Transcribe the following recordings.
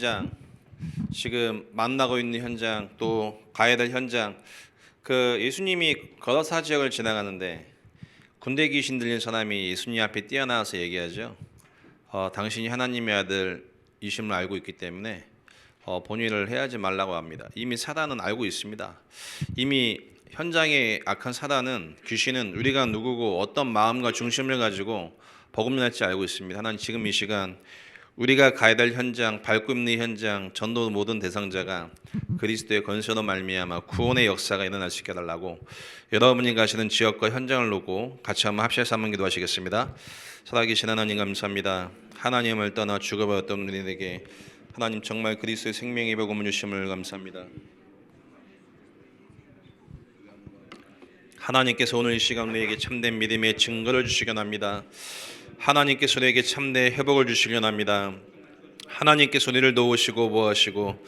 현장, 지금 만나고 있는 현장, 또 가야 될 현장. 예수님이 거라사 지역을 지나가는데 군대 귀신 들린 사람이 예수님 앞에 뛰어나와서 얘기하죠. 당신이 하나님의 아들이심을 알고 있기 때문에 본인을 해하지 말라고 합니다. 이미 사단은 알고 있습니다. 이미 현장의 악한 사단은, 귀신은 우리가 누구고 어떤 마음과 중심을 가지고 복음을할지 알고 있습니다. 하나님, 지금 이 시간 우리가 가야 될 현장, 밟고 있는 현장, 전도 모든 대상자가 그리스도의 권세로 말미암아 구원의 역사가 일어날 수 있게 해달라고, 여러분이 가시는 지역과 현장을 놓고 같이 한번 합심해서 한번 기도하시겠습니다. 살아계신 하나님, 감사합니다. 하나님을 떠나 죽어버렸던 우리에게 하나님 정말 그리스도의 생명의 복음을 주심을 감사합니다. 하나님께서 오늘 이 시간 우리에게 참된 믿음의 증거를 주시려 합니다. 하나님께서 우리에게 참된 회복을 주시려 합니다. 하나님께서 우리를 도우시고 보호하시고,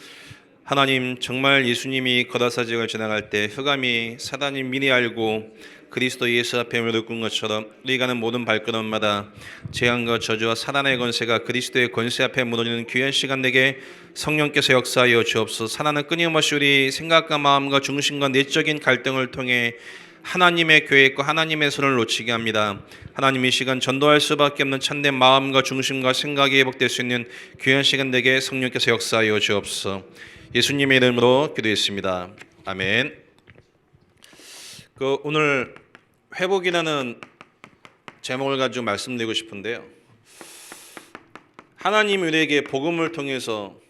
하나님 정말 예수님이 거라사 지역을 지나갈 때 흑암이 사단이 미리 알고 그리스도 예수 앞에 무릎 꿇은 것처럼 우리 가는 모든 발걸음마다 재앙과 저주와 사단의 권세가 그리스도의 권세 앞에 무너지는 귀한 시간 되게 성령께서 역사하여 주옵소서. 사단은 끊임없이 우리 생각과 마음과 중심과 내적인 갈등을 통해 하나님의 계획과 하나님의 손을 놓치게 합니다. 하나님, 이 시간 전도할 수밖에 없는 참된 마음과 중심과 생각이 회복될 수 있는 귀한 시간 되게 성령께서 역사하여 주옵소서. 예수님의 이름으로 기도했습니다. 아멘. 오늘 회복이라는 제목을 가지고 말씀드리고 싶은데요, 하나님 우리에게 복음을 통해서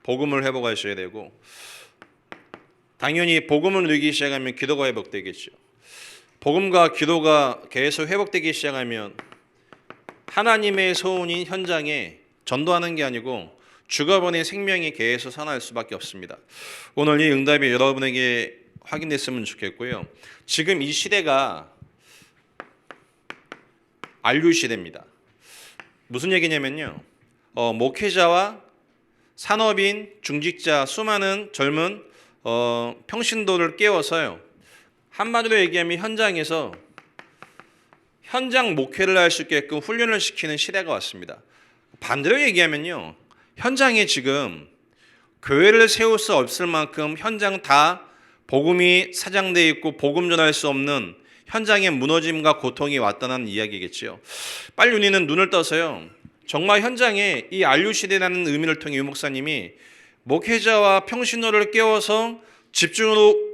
복음을 회복하셔야 되고, 당연히 복음을 누리기 시작하면 기도가 회복되겠죠. 복음과 기도가 계속 회복되기 시작하면 하나님의 소원인 현장에 전도하는 게 아니고 죽어버린 생명이 계속 살아날 수밖에 없습니다. 오늘 이 응답이 여러분에게 확인됐으면 좋겠고요. 지금 이 시대가 안류 시대입니다. 무슨 얘기냐면요, 목회자와 산업인, 중직자, 수많은 젊은 평신도를 깨워서요, 한마디로 얘기하면 현장에서 현장 목회를 할 수 있게끔 훈련을 시키는 시대가 왔습니다. 반대로 얘기하면요, 현장에 지금 교회를 세울 수 없을 만큼 현장 다 복음이 사장되어 있고 복음 전할 수 없는 현장의 무너짐과 고통이 왔다는 이야기겠죠. 빨리 우리는 눈을 떠서요, 정말 현장에 이 안류 시대라는 의미를 통해 유 목사님이 목회자와 평신도를 깨워서 집중으로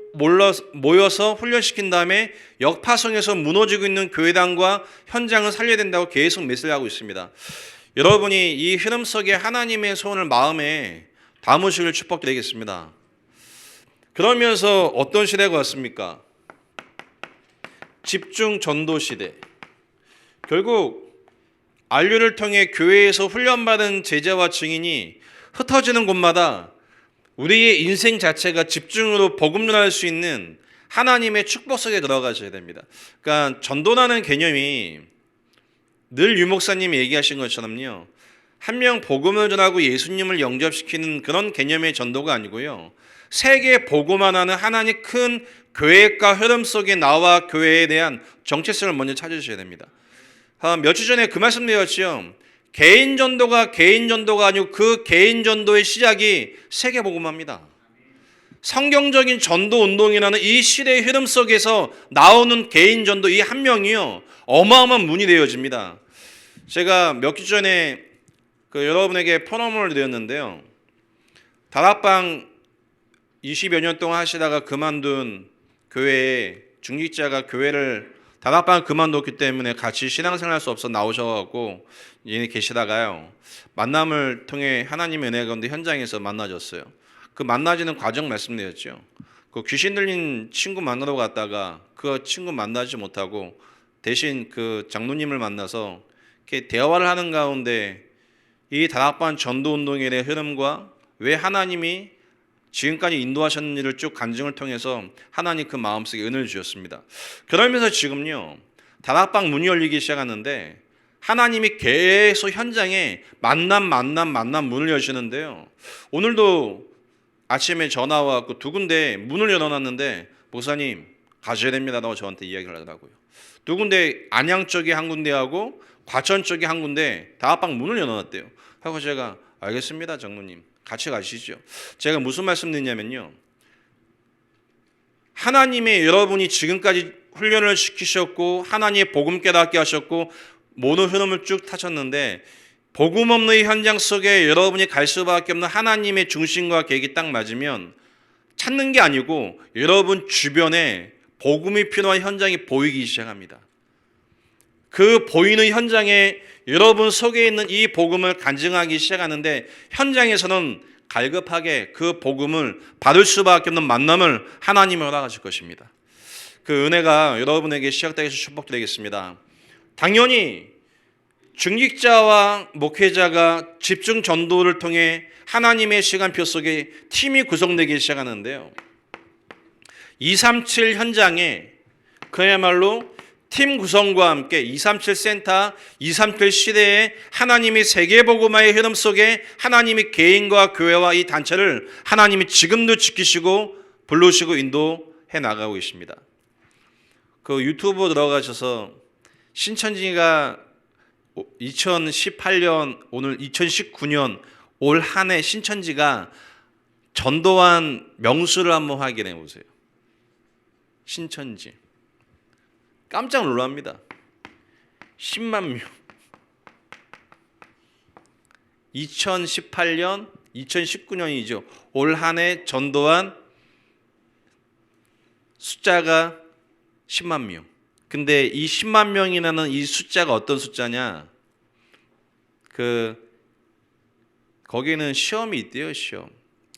모여서 훈련시킨 다음에 역파성에서 무너지고 있는 교회당과 현장을 살려야 된다고 계속 메시지하고 있습니다. 여러분이 이 흐름 속에 하나님의 소원을 마음에 담으시길 축복드리겠습니다. 그러면서 어떤 시대가 왔습니까? 집중 전도 시대. 결국 안류를 통해 교회에서 훈련받은 제자와 증인이 흩어지는 곳마다 우리의 인생 자체가 집중으로 복음 전할 수 있는 하나님의 축복 속에 들어가셔야 됩니다. 그러니까 전도라는 개념이 늘 유 목사님이 얘기하신 것처럼요, 한 명 복음을 전하고 예수님을 영접시키는 그런 개념의 전도가 아니고요, 세계 복음만 하는 하나님 큰 계획과 흐름 속에 나와 교회에 대한 정체성을 먼저 찾으셔야 됩니다. 몇 주 전에 그 말씀 드렸죠. 개인 전도가 아니고 그 개인 전도의 시작이 세계 복음화입니다. 성경적인 전도 운동이라는 이 시대의 흐름 속에서 나오는 개인 전도, 이 한 명이요, 어마어마한 문이 되어집니다. 제가 몇 주 전에 여러분에게 포럼을 드렸는데요, 다락방 20여 년 동안 하시다가 그만둔 교회에 중직자가 교회를 다락방을 그만뒀기 때문에 같이 신앙생활 할 수 없어 나오셔갖고 얘네 계시다가요, 만남을 통해 하나님의 은혜 가운데 현장에서 만나졌어요. 그 만나지는 과정 말씀드렸죠. 그 귀신 들린 친구 만나러 갔다가 그 친구 만나지 못하고 대신 그 장로님을 만나서 이렇게 대화를 하는 가운데 이 다락방 전도운동의 흐름과 왜 하나님이 지금까지 인도하셨는 일을 쭉 간증을 통해서 하나님 그 마음속에 은혜를 주셨습니다. 그러면서 지금요, 다락방 문이 열리기 시작하는데 하나님이 계속 현장에 만남 문을 여시는데요, 오늘도 아침에 전화 와서 두 군데 문을 열어놨는데 목사님 가셔야 됩니다 라고 저한테 이야기를 하더라고요. 두 군데, 안양 쪽에 한 군데하고 과천 쪽에 한 군데 다락방 문을 열어놨대요. 하고 제가 알겠습니다 장로님, 같이 가시죠. 제가 무슨 말씀 드리냐면요. 하나님의 여러분이 지금까지 훈련을 시키셨고 하나님의 복음 깨닫게 하셨고 모든 흐름을 쭉 타셨는데 복음 없는 현장 속에 여러분이 갈 수밖에 없는 하나님의 중심과 계획이 딱 맞으면 찾는 게 아니고 여러분 주변에 복음이 필요한 현장이 보이기 시작합니다. 그 보이는 현장에 여러분 속에 있는 이 복음을 간증하기 시작하는데 현장에서는 갈급하게 그 복음을 받을 수밖에 없는 만남을 하나님이 허락하실 것입니다. 그 은혜가 여러분에게 시작되게 해서 축복드리겠습니다. 당연히 중직자와 목회자가 집중 전도를 통해 하나님의 시간표 속에 팀이 구성되기 시작하는데요. 237 현장에 그야말로 팀 구성과 함께 237 센터, 237 시대에 하나님이 세계복음화의 흐름 속에 하나님이 개인과 교회와 이 단체를 하나님이 지금도 지키시고 부르시고 인도해 나가고 계십니다. 그 유튜브 들어가셔서 신천지가 2018년 오늘 2019년 올 한 해 신천지가 전도한 명수를 한번 확인해 보세요. 신천지 깜짝 놀랍니다. 10만 명. 2018년, 2019년이죠. 올 한 해 전도한 숫자가 10만 명. 근데 이 10만 명이라는 이 숫자가 어떤 숫자냐? 거기는 시험이 있대요, 시험.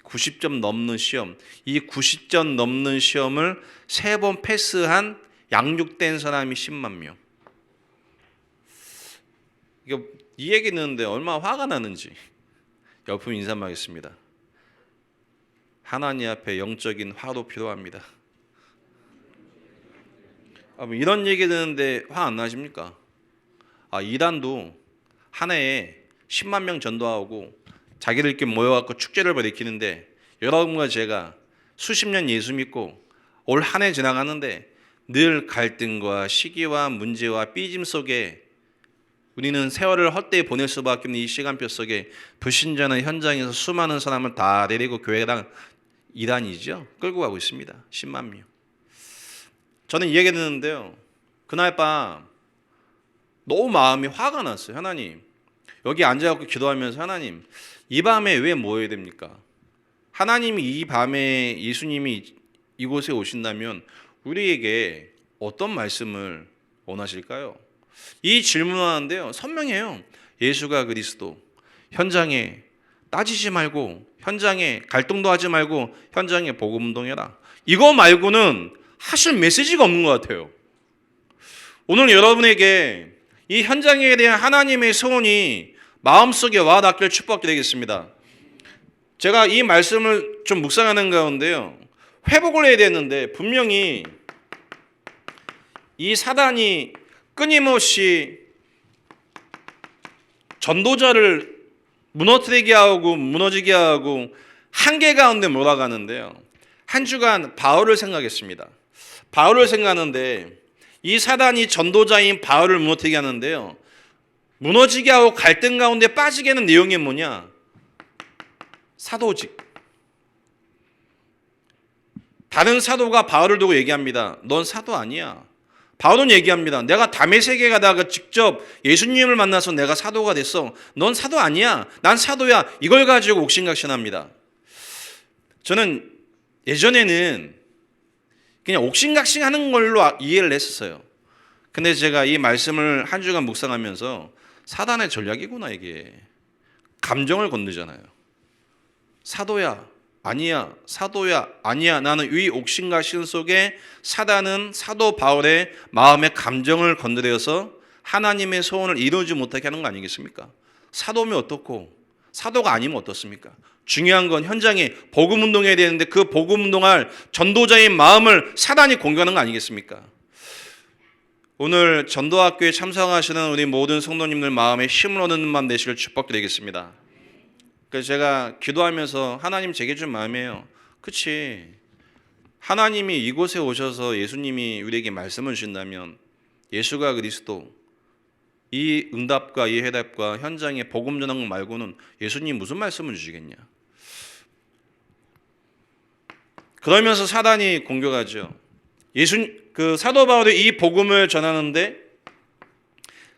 90점 넘는 시험. 이 90점 넘는 시험을 3번 패스한 양육된 사람이 10만 명. 이 얘기 듣는데 얼마나 화가 나는지 옆으로 인사하겠습니다. 하나님 앞에 영적인 화도 필요합니다. 이런 얘기 듣는데 화 안 나십니까? 이단도 한 해에 10만 명 전도하고 자기들끼리 모여갖고 축제를 벌이키는데 여러분과 제가 수십 년 예수 믿고 올 한 해 지나가는데 늘 갈등과 시기와 문제와 삐짐 속에 우리는 세월을 헛되이 보낼 수밖에 없는 이 시간표 속에 불신자는 현장에서 수많은 사람을 다 데리고 교회당 이단이죠. 끌고 가고 있습니다. 10만 명. 저는 이 얘기 듣는데요. 그날 밤 너무 마음이 화가 났어요. 하나님, 여기 앉아갖고 기도하면서 하나님, 이 밤에 왜 모여야 됩니까? 하나님이 이 밤에 예수님이 이곳에 오신다면 우리에게 어떤 말씀을 원하실까요? 이 질문하는데요. 선명해요. 예수가 그리스도. 현장에 따지지 말고, 현장에 갈등도 하지 말고, 현장에 복음운동해라. 이거 말고는 하실 메시지가 없는 것 같아요. 오늘 여러분에게 이 현장에 대한 하나님의 소원이 마음속에 와 닿기를 축복드리겠습니다. 제가 이 말씀을 좀 묵상하는 가운데요. 회복을 해야 되는데 분명히 이 사단이 끊임없이 전도자를 무너뜨리게 하고 무너지게 하고 한계 가운데 몰아가는데요. 한 주간 바울을 생각했습니다. 바울을 생각하는데 이 사단이 전도자인 바울을 무너뜨리게 하는데요. 무너지게 하고 갈등 가운데 빠지게 하는 내용이 뭐냐? 사도직. 다른 사도가 바울을 두고 얘기합니다. 넌 사도 아니야. 바울은 얘기합니다. 내가 다메섹에 가다가 직접 예수님을 만나서 내가 사도가 됐어. 넌 사도 아니야. 난 사도야. 이걸 가지고 옥신각신합니다. 저는 예전에는 그냥 옥신각신하는 걸로 이해를 했었어요. 근데 제가 이 말씀을 한 주간 묵상하면서 사단의 전략이구나 이게. 감정을 건드잖아요. 사도야. 아니야. 사도야. 아니야. 나는 이 옥신각신 속에 사단은 사도 바울의 마음의 감정을 건드려서 하나님의 소원을 이루지 못하게 하는 거 아니겠습니까? 사도면 어떻고 사도가 아니면 어떻습니까? 중요한 건 현장에 복음 운동해야 되는데 그 복음 운동할 전도자의 마음을 사단이 공격하는 거 아니겠습니까? 오늘 전도학교에 참석하시는 우리 모든 성도님들 마음에 힘을 얻는 밤 되시길 축복드리겠습니다. 그래서 제가 기도하면서 하나님 제게 준 마음이에요. 그치? 하나님이 이곳에 오셔서 예수님이 우리에게 말씀을 주신다면 예수가 그리스도 이 응답과 이 해답과 현장에 복음 전하는 것 말고는 예수님 무슨 말씀을 주시겠냐? 그러면서 사단이 공격하죠. 사도 바울이 이 복음을 전하는데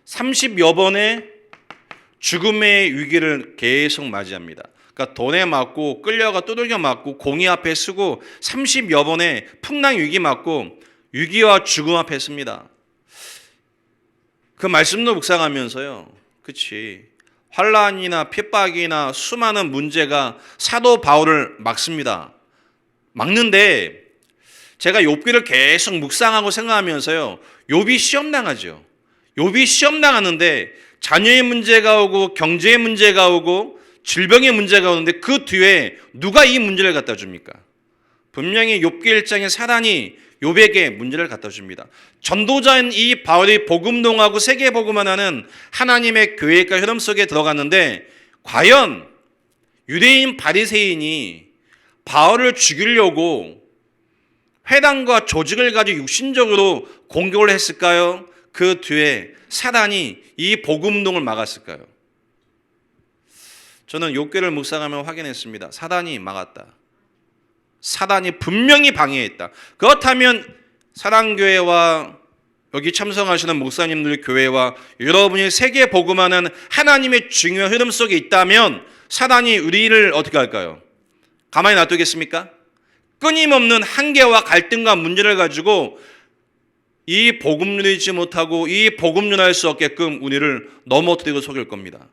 30여 번의 죽음의 위기를 계속 맞이합니다. 그러니까 돈에 맞고 끌려가 두들겨 맞고 공의 앞에 쓰고 30여 번의 풍랑 위기 맞고 위기와 죽음 앞에 씁니다. 그 말씀도 묵상하면서요. 그치. 환란이나 핍박이나 수많은 문제가 사도 바울을 막습니다. 막는데 제가 욥기를 계속 묵상하고 생각하면서요. 욥이 시험 당하죠. 욥이 시험 당하는데 자녀의 문제가 오고 경제의 문제가 오고 질병의 문제가 오는데 그 뒤에 누가 이 문제를 갖다 줍니까? 분명히 욥기 1장에 사단이 욥에게 문제를 갖다 줍니다. 전도자인 이 바울이 복음동하고 세계 복음하는 하나님의 교회가 흐름 속에 들어갔는데 과연 유대인 바리새인이 바울을 죽이려고 회당과 조직을 가지고 육신적으로 공격을 했을까요? 그 뒤에 사단이 이 복음동을 막았을까요? 저는 욥기를 묵상하며 확인했습니다. 사단이 막았다. 사단이 분명히 방해했다. 그렇다면 사랑교회와 여기 참석하시는 목사님들 교회와 여러분이 세계 복음하는 하나님의 중요한 흐름 속에 있다면 사단이 우리를 어떻게 할까요? 가만히 놔두겠습니까? 끊임없는 한계와 갈등과 문제를 가지고 이 복음 누리지 못하고 이 복음 누릴 수 없게끔 우리를 넘어뜨리고 속일 겁니다.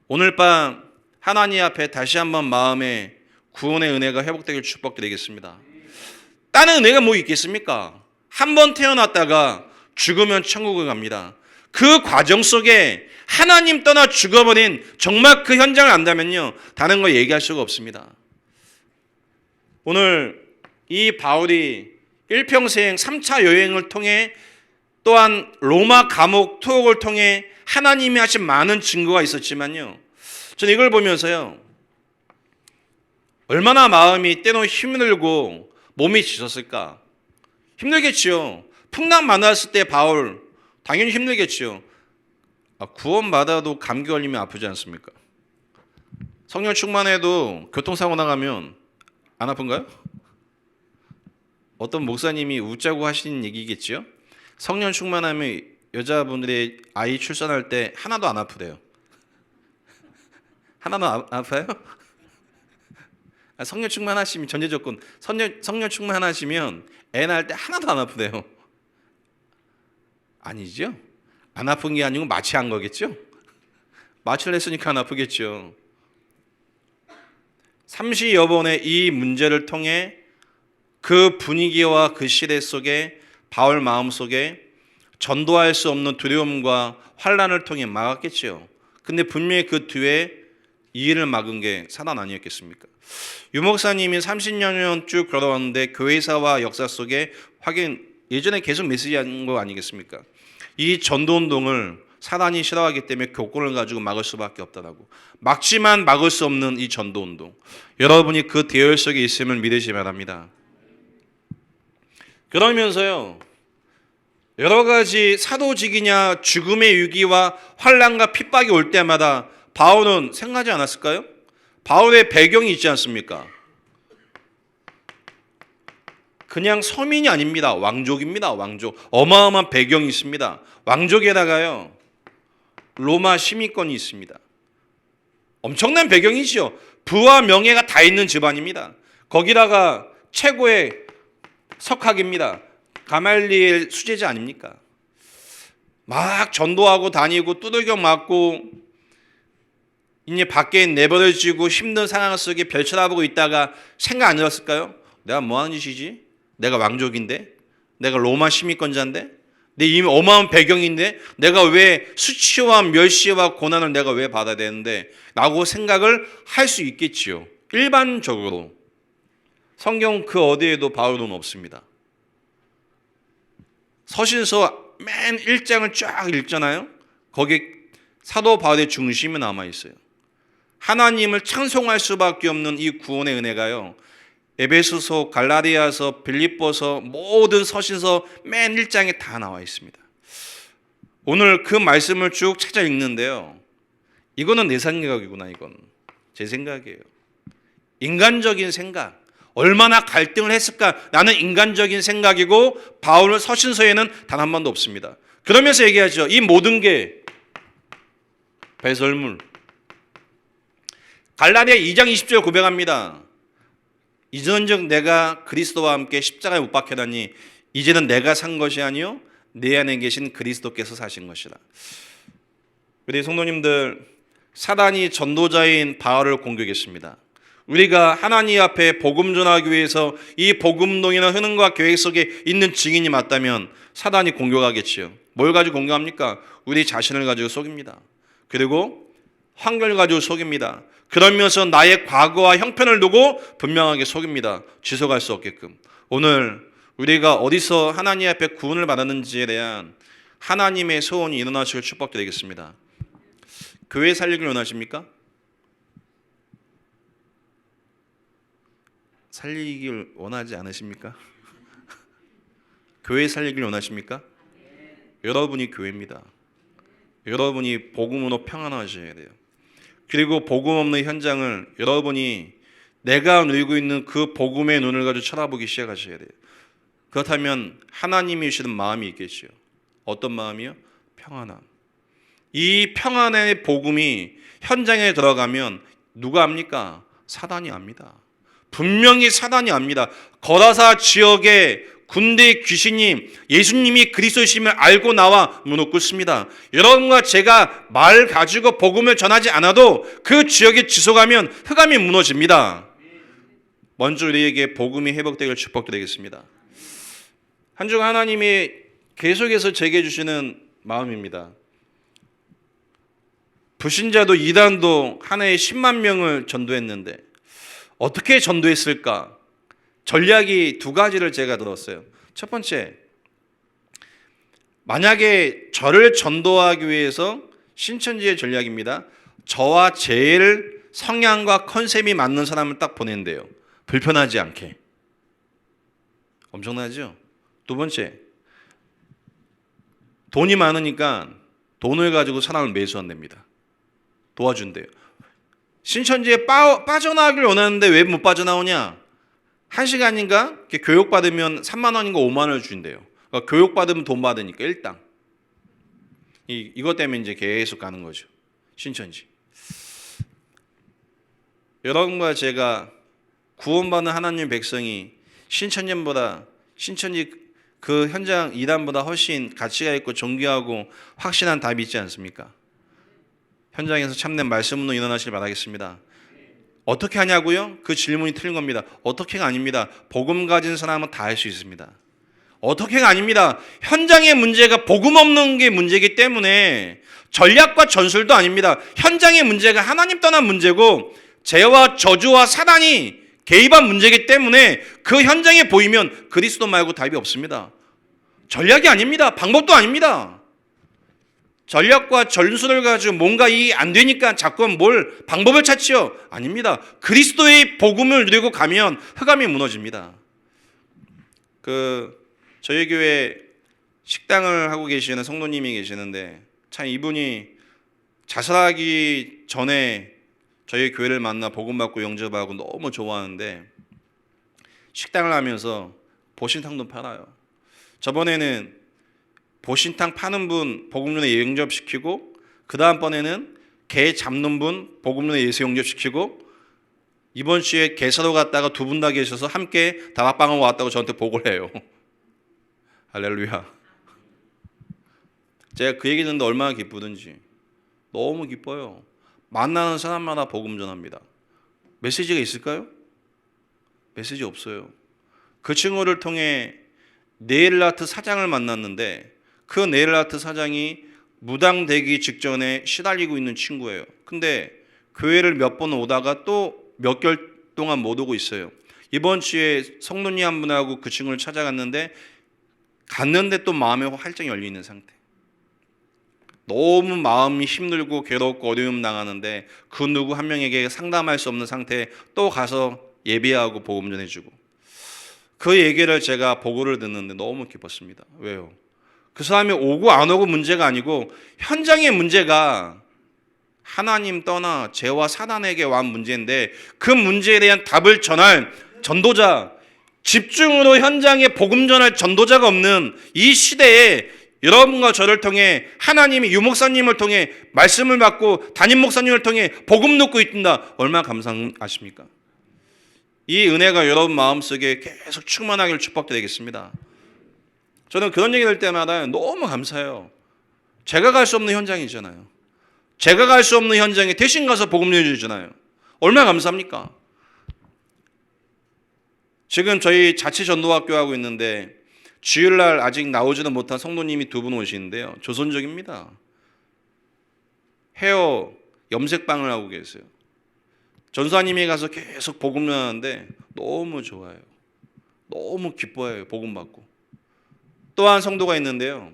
오늘 밤 하나님 앞에 다시 한번 마음에 구원의 은혜가 회복되길 축복드리겠습니다. 다른 은혜가 뭐 있겠습니까? 한 번 태어났다가 죽으면 천국을 갑니다. 그 과정 속에 하나님 떠나 죽어버린 정말 그 현장을 안다면요. 다른 거 얘기할 수가 없습니다. 오늘 이 바울이 일평생 3차 여행을 통해 또한 로마 감옥 투옥을 통해 하나님이 하신 많은 증거가 있었지만요. 저는 이걸 보면서요. 얼마나 마음이 때로 힘들고 몸이 지쳤을까? 힘들겠지요. 풍랑 만났을 때 바울 당연히 힘들겠지요. 구원받아도 감기 걸리면 아프지 않습니까? 성령 충만해도 교통사고 나가면 안 아픈가요? 어떤 목사님이 웃자고 하신 얘기겠죠? 성령 충만하면 여자분들의 아이 출산할 때 하나도 안 아프대요. 하나도 아파요? 성령 충만하시면 전제 조건 성령 충만하시면 애 낳을 때 하나도 안 아프대요. 아니죠? 안 아픈 게 아니고 마취한 거겠죠? 마취를 했으니까 안 아프겠죠. 30여 번의 이 문제를 통해 그 분위기와 그 시대 속에 바울 마음속에 전도할 수 없는 두려움과 환란을 통해 막았겠죠. 근데 분명히 그 뒤에 이 일을 막은 게 사단 아니었겠습니까? 유 목사님이 30년 쭉 걸어왔는데 교회사와 역사 속에 예전에 계속 메시지한 거 아니겠습니까? 이 전도운동을 사단이 싫어하기 때문에 교권을 가지고 막을 수밖에 없다라고. 막지만 막을 수 없는 이 전도운동. 여러분이 그 대열 속에 있음을 믿으시 바랍니다. 그러면서요. 여러 가지 사도직이냐 죽음의 위기와 환란과 핍박이 올 때마다 바울은 생각하지 않았을까요? 바울의 배경이 있지 않습니까? 그냥 서민이 아닙니다. 왕족입니다. 왕족. 어마어마한 배경이 있습니다. 왕족에다가요. 로마 시민권이 있습니다. 엄청난 배경이죠. 부와 명예가 다 있는 집안입니다. 거기다가 최고의 석학입니다. 가말리엘 수제자 아닙니까? 막 전도하고 다니고 두들겨 맞고 이제 밖에 내버려지고 힘든 상황 속에 별 쳐다보고 있다가 생각 안 들었을까요? 내가 뭐 하는 짓이지? 내가 왕족인데? 내가 로마 시민권자인데? 내 이미 어마어마한 배경인데? 내가 왜 수치와 멸시와 고난을 내가 왜 받아야 되는데? 라고 생각을 할 수 있겠지요. 일반적으로. 성경 그 어디에도 바울은 없습니다. 서신서 맨 1장을 쫙 읽잖아요. 거기에 사도 바울의 중심이 남아있어요. 하나님을 찬송할 수밖에 없는 이 구원의 은혜가요. 에베소서, 갈라디아서, 빌립보서 모든 서신서 맨 1장에 다 나와 있습니다. 오늘 그 말씀을 쭉 찾아 읽는데요. 이거는 내 생각이구나. 이건 제 생각이에요. 인간적인 생각, 얼마나 갈등을 했을까? 나는 인간적인 생각이고 바울 서신서에는 단 한 번도 없습니다. 그러면서 얘기하죠. 이 모든 게 배설물. 갈라디아 2장 20절 고백합니다. 이전즉 내가 그리스도와 함께 십자가에 못 박혀다니 이제는 내가 산 것이 아니요 내 안에 계신 그리스도께서 사신 것이라. 우리 성도님들, 사단이 전도자인 바울을 공격했습니다. 우리가 하나님 앞에 복음 전하기 위해서 이 복음동이나 흐름과 계획 속에 있는 증인이 맞다면 사단이 공격하겠지요. 뭘 가지고 공격합니까? 우리 자신을 가지고 속입니다. 그리고 환경을 가지고 속입니다. 그러면서 나의 과거와 형편을 두고 분명하게 속입니다. 지속할 수 없게끔. 오늘 우리가 어디서 하나님 앞에 구원을 받았는지에 대한 하나님의 소원이 일어나시길 축복드리겠습니다. 교회 살리기를 원하십니까? 살리기를 원하지 않으십니까? 교회 살리기를 원하십니까? 여러분이 교회입니다. 여러분이 복음으로 평안하셔야 돼요. 그리고 복음 없는 현장을 여러분이 내가 누리고 있는 그 복음의 눈을 가지고 쳐다보기 시작하셔야 돼요. 그렇다면 하나님이 주시는 마음이 있겠죠. 어떤 마음이요? 평안함. 이 평안의 복음이 현장에 들어가면 누가 압니까? 사단이 압니다. 분명히 사단이 압니다. 거라사 지역의 군대 귀신이 예수님이 그리스도이심을 알고 나와 무릎 꿇습니다. 여러분과 제가 말 가지고 복음을 전하지 않아도 그 지역에 지속하면 흑암이 무너집니다. 먼저 우리에게 복음이 회복되길 축복드리겠습니다. 한 주간 하나님이 계속해서 제게 주시는 마음입니다. 불신자도 이단도 한 해에 10만 명을 전도했는데 어떻게 전도했을까? 전략이 두 가지를 제가 들었어요. 첫 번째, 만약에 저를 전도하기 위해서 신천지의 전략입니다. 저와 제일 성향과 컨셉이 맞는 사람을 딱 보낸대요. 불편하지 않게. 엄청나죠? 두 번째, 돈이 많으니까 돈을 가지고 사람을 매수한답니다. 도와준대요. 신천지에 빠져나가길 원하는데 왜 못 빠져나오냐? 1시간인가 교육받으면 3만 원인가 5만 원을 준대요. 그러니까 교육받으면 돈 받으니까 일당. 이것 때문에 이제 계속 가는 거죠. 신천지. 여러분과 제가 구원받는 하나님 백성이 신천지보다 신천지 그 현장 이단보다 훨씬 가치가 있고 존귀하고 확신한 답이 있지 않습니까? 현장에서 참된 말씀으로 일어나시길 바라겠습니다. 어떻게 하냐고요? 그 질문이 틀린 겁니다. 어떻게가 아닙니다. 복음 가진 사람은 다 할 수 있습니다. 어떻게가 아닙니다. 현장의 문제가 복음 없는 게 문제이기 때문에 전략과 전술도 아닙니다. 현장의 문제가 하나님 떠난 문제고 죄와 저주와 사단이 개입한 문제이기 때문에 그 현장에 보이면 그리스도 말고 답이 없습니다. 전략이 아닙니다. 방법도 아닙니다. 전략과 전술을 가지고 뭔가 이 안 되니까 자꾸 뭘 방법을 찾지요? 아닙니다. 그리스도의 복음을 누리고 가면 흑암이 무너집니다. 저희 교회 식당을 하고 계시는 성도님이 계시는데 참 이분이 자살하기 전에 저희 교회를 만나 복음 받고 영접하고 너무 좋아하는데 식당을 하면서 보신탕도 팔아요. 저번에는 보신탕 파는 분 복음론에 영접시키고 그 다음번에는 개 잡는 분 복음론에 예수 영접시키고 이번 주에 개 사러 갔다가 두 분 다 계셔서 함께 다락방을 왔다고 저한테 보고를 해요. 할렐루야. 제가 그 얘기 듣는데 얼마나 기쁘든지 너무 기뻐요. 만나는 사람마다 복음 전합니다. 메시지가 있을까요? 메시지 없어요. 그 친구를 통해 네일아트 사장을 만났는데 그 네일아트 사장이 무당되기 직전에 시달리고 있는 친구예요. 근데 교회를 몇 번 오다가 또 몇 개월 동안 못 오고 있어요. 이번 주에 성도님 한 분하고 그 친구를 찾아갔는데 또 마음에 활짝 열려있는 상태. 너무 마음이 힘들고 괴롭고 어려움 당하는데 그 누구 한 명에게 상담할 수 없는 상태에 또 가서 예배하고 복음 전해주고 그 얘기를 제가 보고를 듣는데 너무 기뻤습니다. 왜요? 그 사람이 오고 안 오고 문제가 아니고 현장의 문제가 하나님 떠나 죄와 사단에게 완 문제인데 그 문제에 대한 답을 전할 전도자, 집중으로 현장에 복음 전할 전도자가 없는 이 시대에 여러분과 저를 통해 하나님이 유목사님을 통해 말씀을 받고 담임 목사님을 통해 복음 듣고 있다. 얼마나 감사하십니까? 이 은혜가 여러분 마음속에 계속 충만하기를 축복드리겠습니다. 저는 그런 얘기 들 때마다 너무 감사해요. 제가 갈 수 없는 현장이잖아요. 제가 갈 수 없는 현장에 대신 가서 복음 전해주잖아요. 얼마나 감사합니까? 지금 저희 자체 전도학교 하고 있는데 주일날 아직 나오지도 못한 성도님이 2분 오시는데요. 조선족입니다. 헤어 염색방을 하고 계세요. 전사님이 가서 계속 복음 전하는데 너무 좋아요. 너무 기뻐해요. 복음 받고. 또한 성도가 있는데요.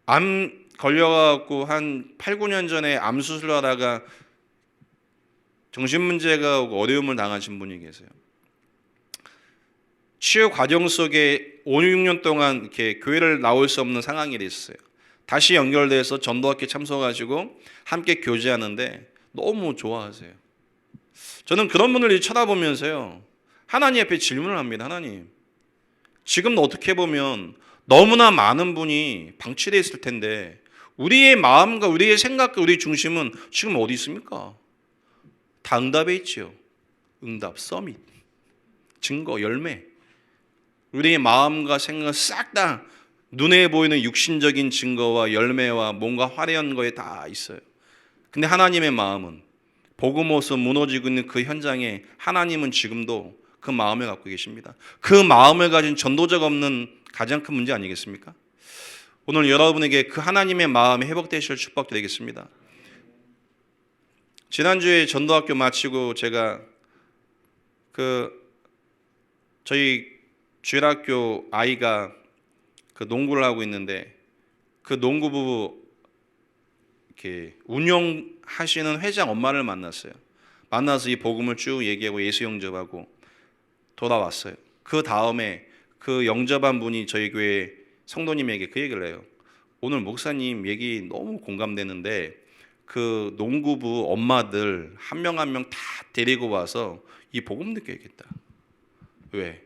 암 걸려갖고 한 8, 9년 전에 암 수술을 하다가 정신문제가 오고 어려움을 당하신 분이 계세요. 치유 과정 속에 5, 6년 동안 이렇게 교회를 나올 수 없는 상황이 됐어요. 다시 연결돼서 전도학교 참석하시고 함께 교제하는데 너무 좋아하세요. 저는 그런 분을 쳐다보면서요. 하나님 앞에 질문을 합니다. 하나님, 지금 어떻게 보면 너무나 많은 분이 방치되어 있을 텐데 우리의 마음과 우리의 생각과 우리의 중심은 지금 어디 있습니까? 다 응답에 있지요. 응답, 서밋, 증거, 열매. 우리의 마음과 생각 싹 다 눈에 보이는 육신적인 증거와 열매와 뭔가 화려한 거에 다 있어요. 근데 하나님의 마음은 복음으로서 무너지고 있는 그 현장에 하나님은 지금도 그 마음을 갖고 계십니다. 그 마음을 가진 전도자가 없는 가장 큰 문제 아니겠습니까? 오늘 여러분에게 그 하나님의 마음이 회복되실 축복드리겠습니다. 지난주에 전도학교 마치고 제가 저희 주일학교 아이가 그 농구를 하고 있는데 그 농구부 이렇게 운영하시는 회장 엄마를 만났어요. 만나서 이 복음을 쭉 얘기하고 예수 영접하고 돌아왔어요. 그 다음에 그 영접한 분이 저희 교회 성도님에게 그 얘기를 해요. 오늘 목사님 얘기 너무 공감되는데 그 농구부 엄마들 한 명 한 명 다 데리고 와서 이 복음 느껴야겠다. 왜?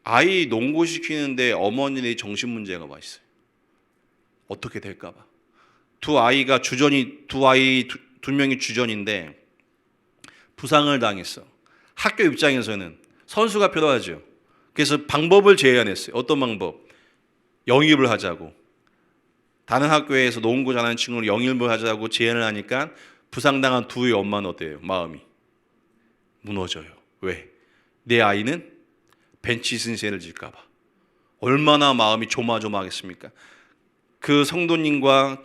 아이 농구 시키는데 어머니의 정신 문제가 와 있어요. 어떻게 될까 봐. 두 아이 두 명이 주전인데 부상을 당했어. 학교 입장에서는 선수가 필요하죠. 그래서 방법을 제안했어요. 어떤 방법? 영입을 하자고. 다른 학교에서 농구 잘하는 친구를 영입을 하자고 제안을 하니까 부상당한 두의 엄마는 어때요? 마음이 무너져요. 왜? 내 아이는 벤치 신세를 질까 봐. 얼마나 마음이 조마조마하겠습니까? 그 성도님과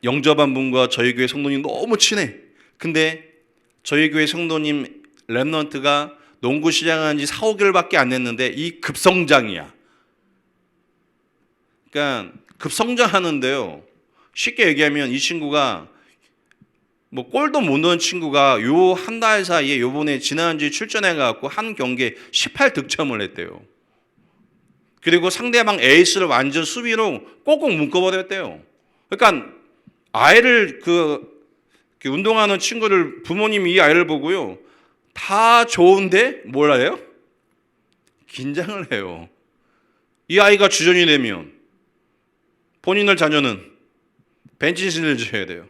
영접한 분과 저희 교회 성도님 너무 친해. 근데 저희 교회 성도님 랩넌트가 농구 시작한 지 4, 5개월밖에 안 됐는데 이 급성장이야. 그러니까 급성장하는데요. 쉽게 얘기하면 이 친구가 뭐 골도 못 넣은 친구가 요 한 달 사이에 요번에 지난주에 출전해 갖고 한 경기에 18득점을 했대요. 그리고 상대방 에이스를 완전 수비로 꼭꼭 묶어버렸대요. 그러니까 아이를 운동하는 친구를 부모님이 이 아이를 보고요. 다 좋은데 뭘 해요? 긴장을 해요. 이 아이가 주전이 되면 본인의 자녀는 벤치신을 줘야 돼요.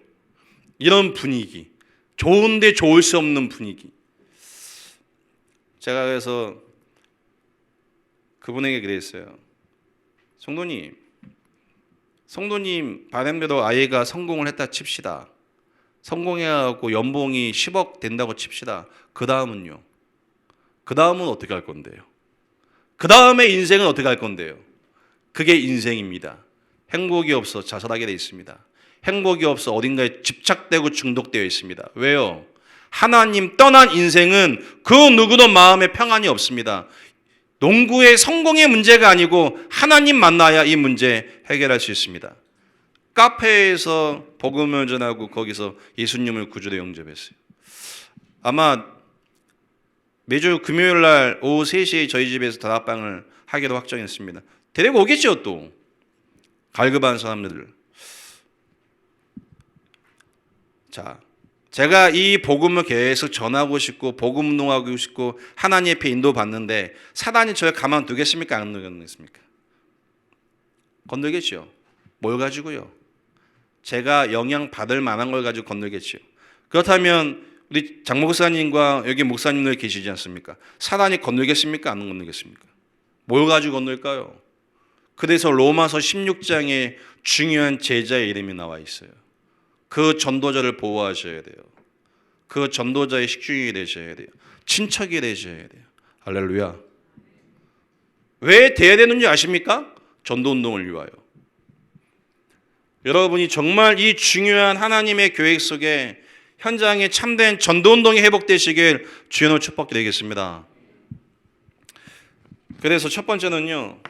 이런 분위기, 좋은데 좋을 수 없는 분위기. 제가 그래서 그분에게 그랬어요. 성도님 바람대로 아이가 성공을 했다 칩시다. 성공해갖고 연봉이 10억 된다고 칩시다. 그 다음은요? 그 다음은 어떻게 할 건데요? 그 다음에 인생은 어떻게 할 건데요? 그게 인생입니다. 행복이 없어 자살하게 돼 있습니다. 행복이 없어 어딘가에 집착되고 중독되어 있습니다. 왜요? 하나님 떠난 인생은 그 누구도 마음에 평안이 없습니다. 농구의 성공의 문제가 아니고 하나님 만나야 이 문제 해결할 수 있습니다. 카페에서 복음을 전하고 거기서 예수님을 구주로 영접했어요. 아마 매주 금요일 날 오후 3시에 저희 집에서 다락방을 하기로 확정했습니다. 데리고 오겠죠 또. 갈급한 사람들. 자, 제가 이 복음을 계속 전하고 싶고 복음 운동하고 싶고 하나님 앞에 인도받는데 사단이 저를 가만두겠습니까? 안 두겠습니까? 건들겠죠. 뭘 가지고요? 제가 영향받을 만한 걸 가지고 건들겠죠. 그렇다면 우리 장 목사님과 여기 목사님들 계시지 않습니까? 사단이 건들겠습니까? 안 건들겠습니까? 뭘 가지고 건들까요? 그래서 로마서 16장에 중요한 제자의 이름이 나와 있어요. 그 전도자를 보호하셔야 돼요. 그 전도자의 식중이 되셔야 돼요. 친척이 되셔야 돼요. 할렐루야. 왜 돼야 되는지 아십니까? 전도운동을 위하여. 여러분이 정말 이 중요한 하나님의 계획 속에 현장에 참된 전도운동이 회복되시길 주님으로 축복드리겠습니다. 그래서 첫 번째는요,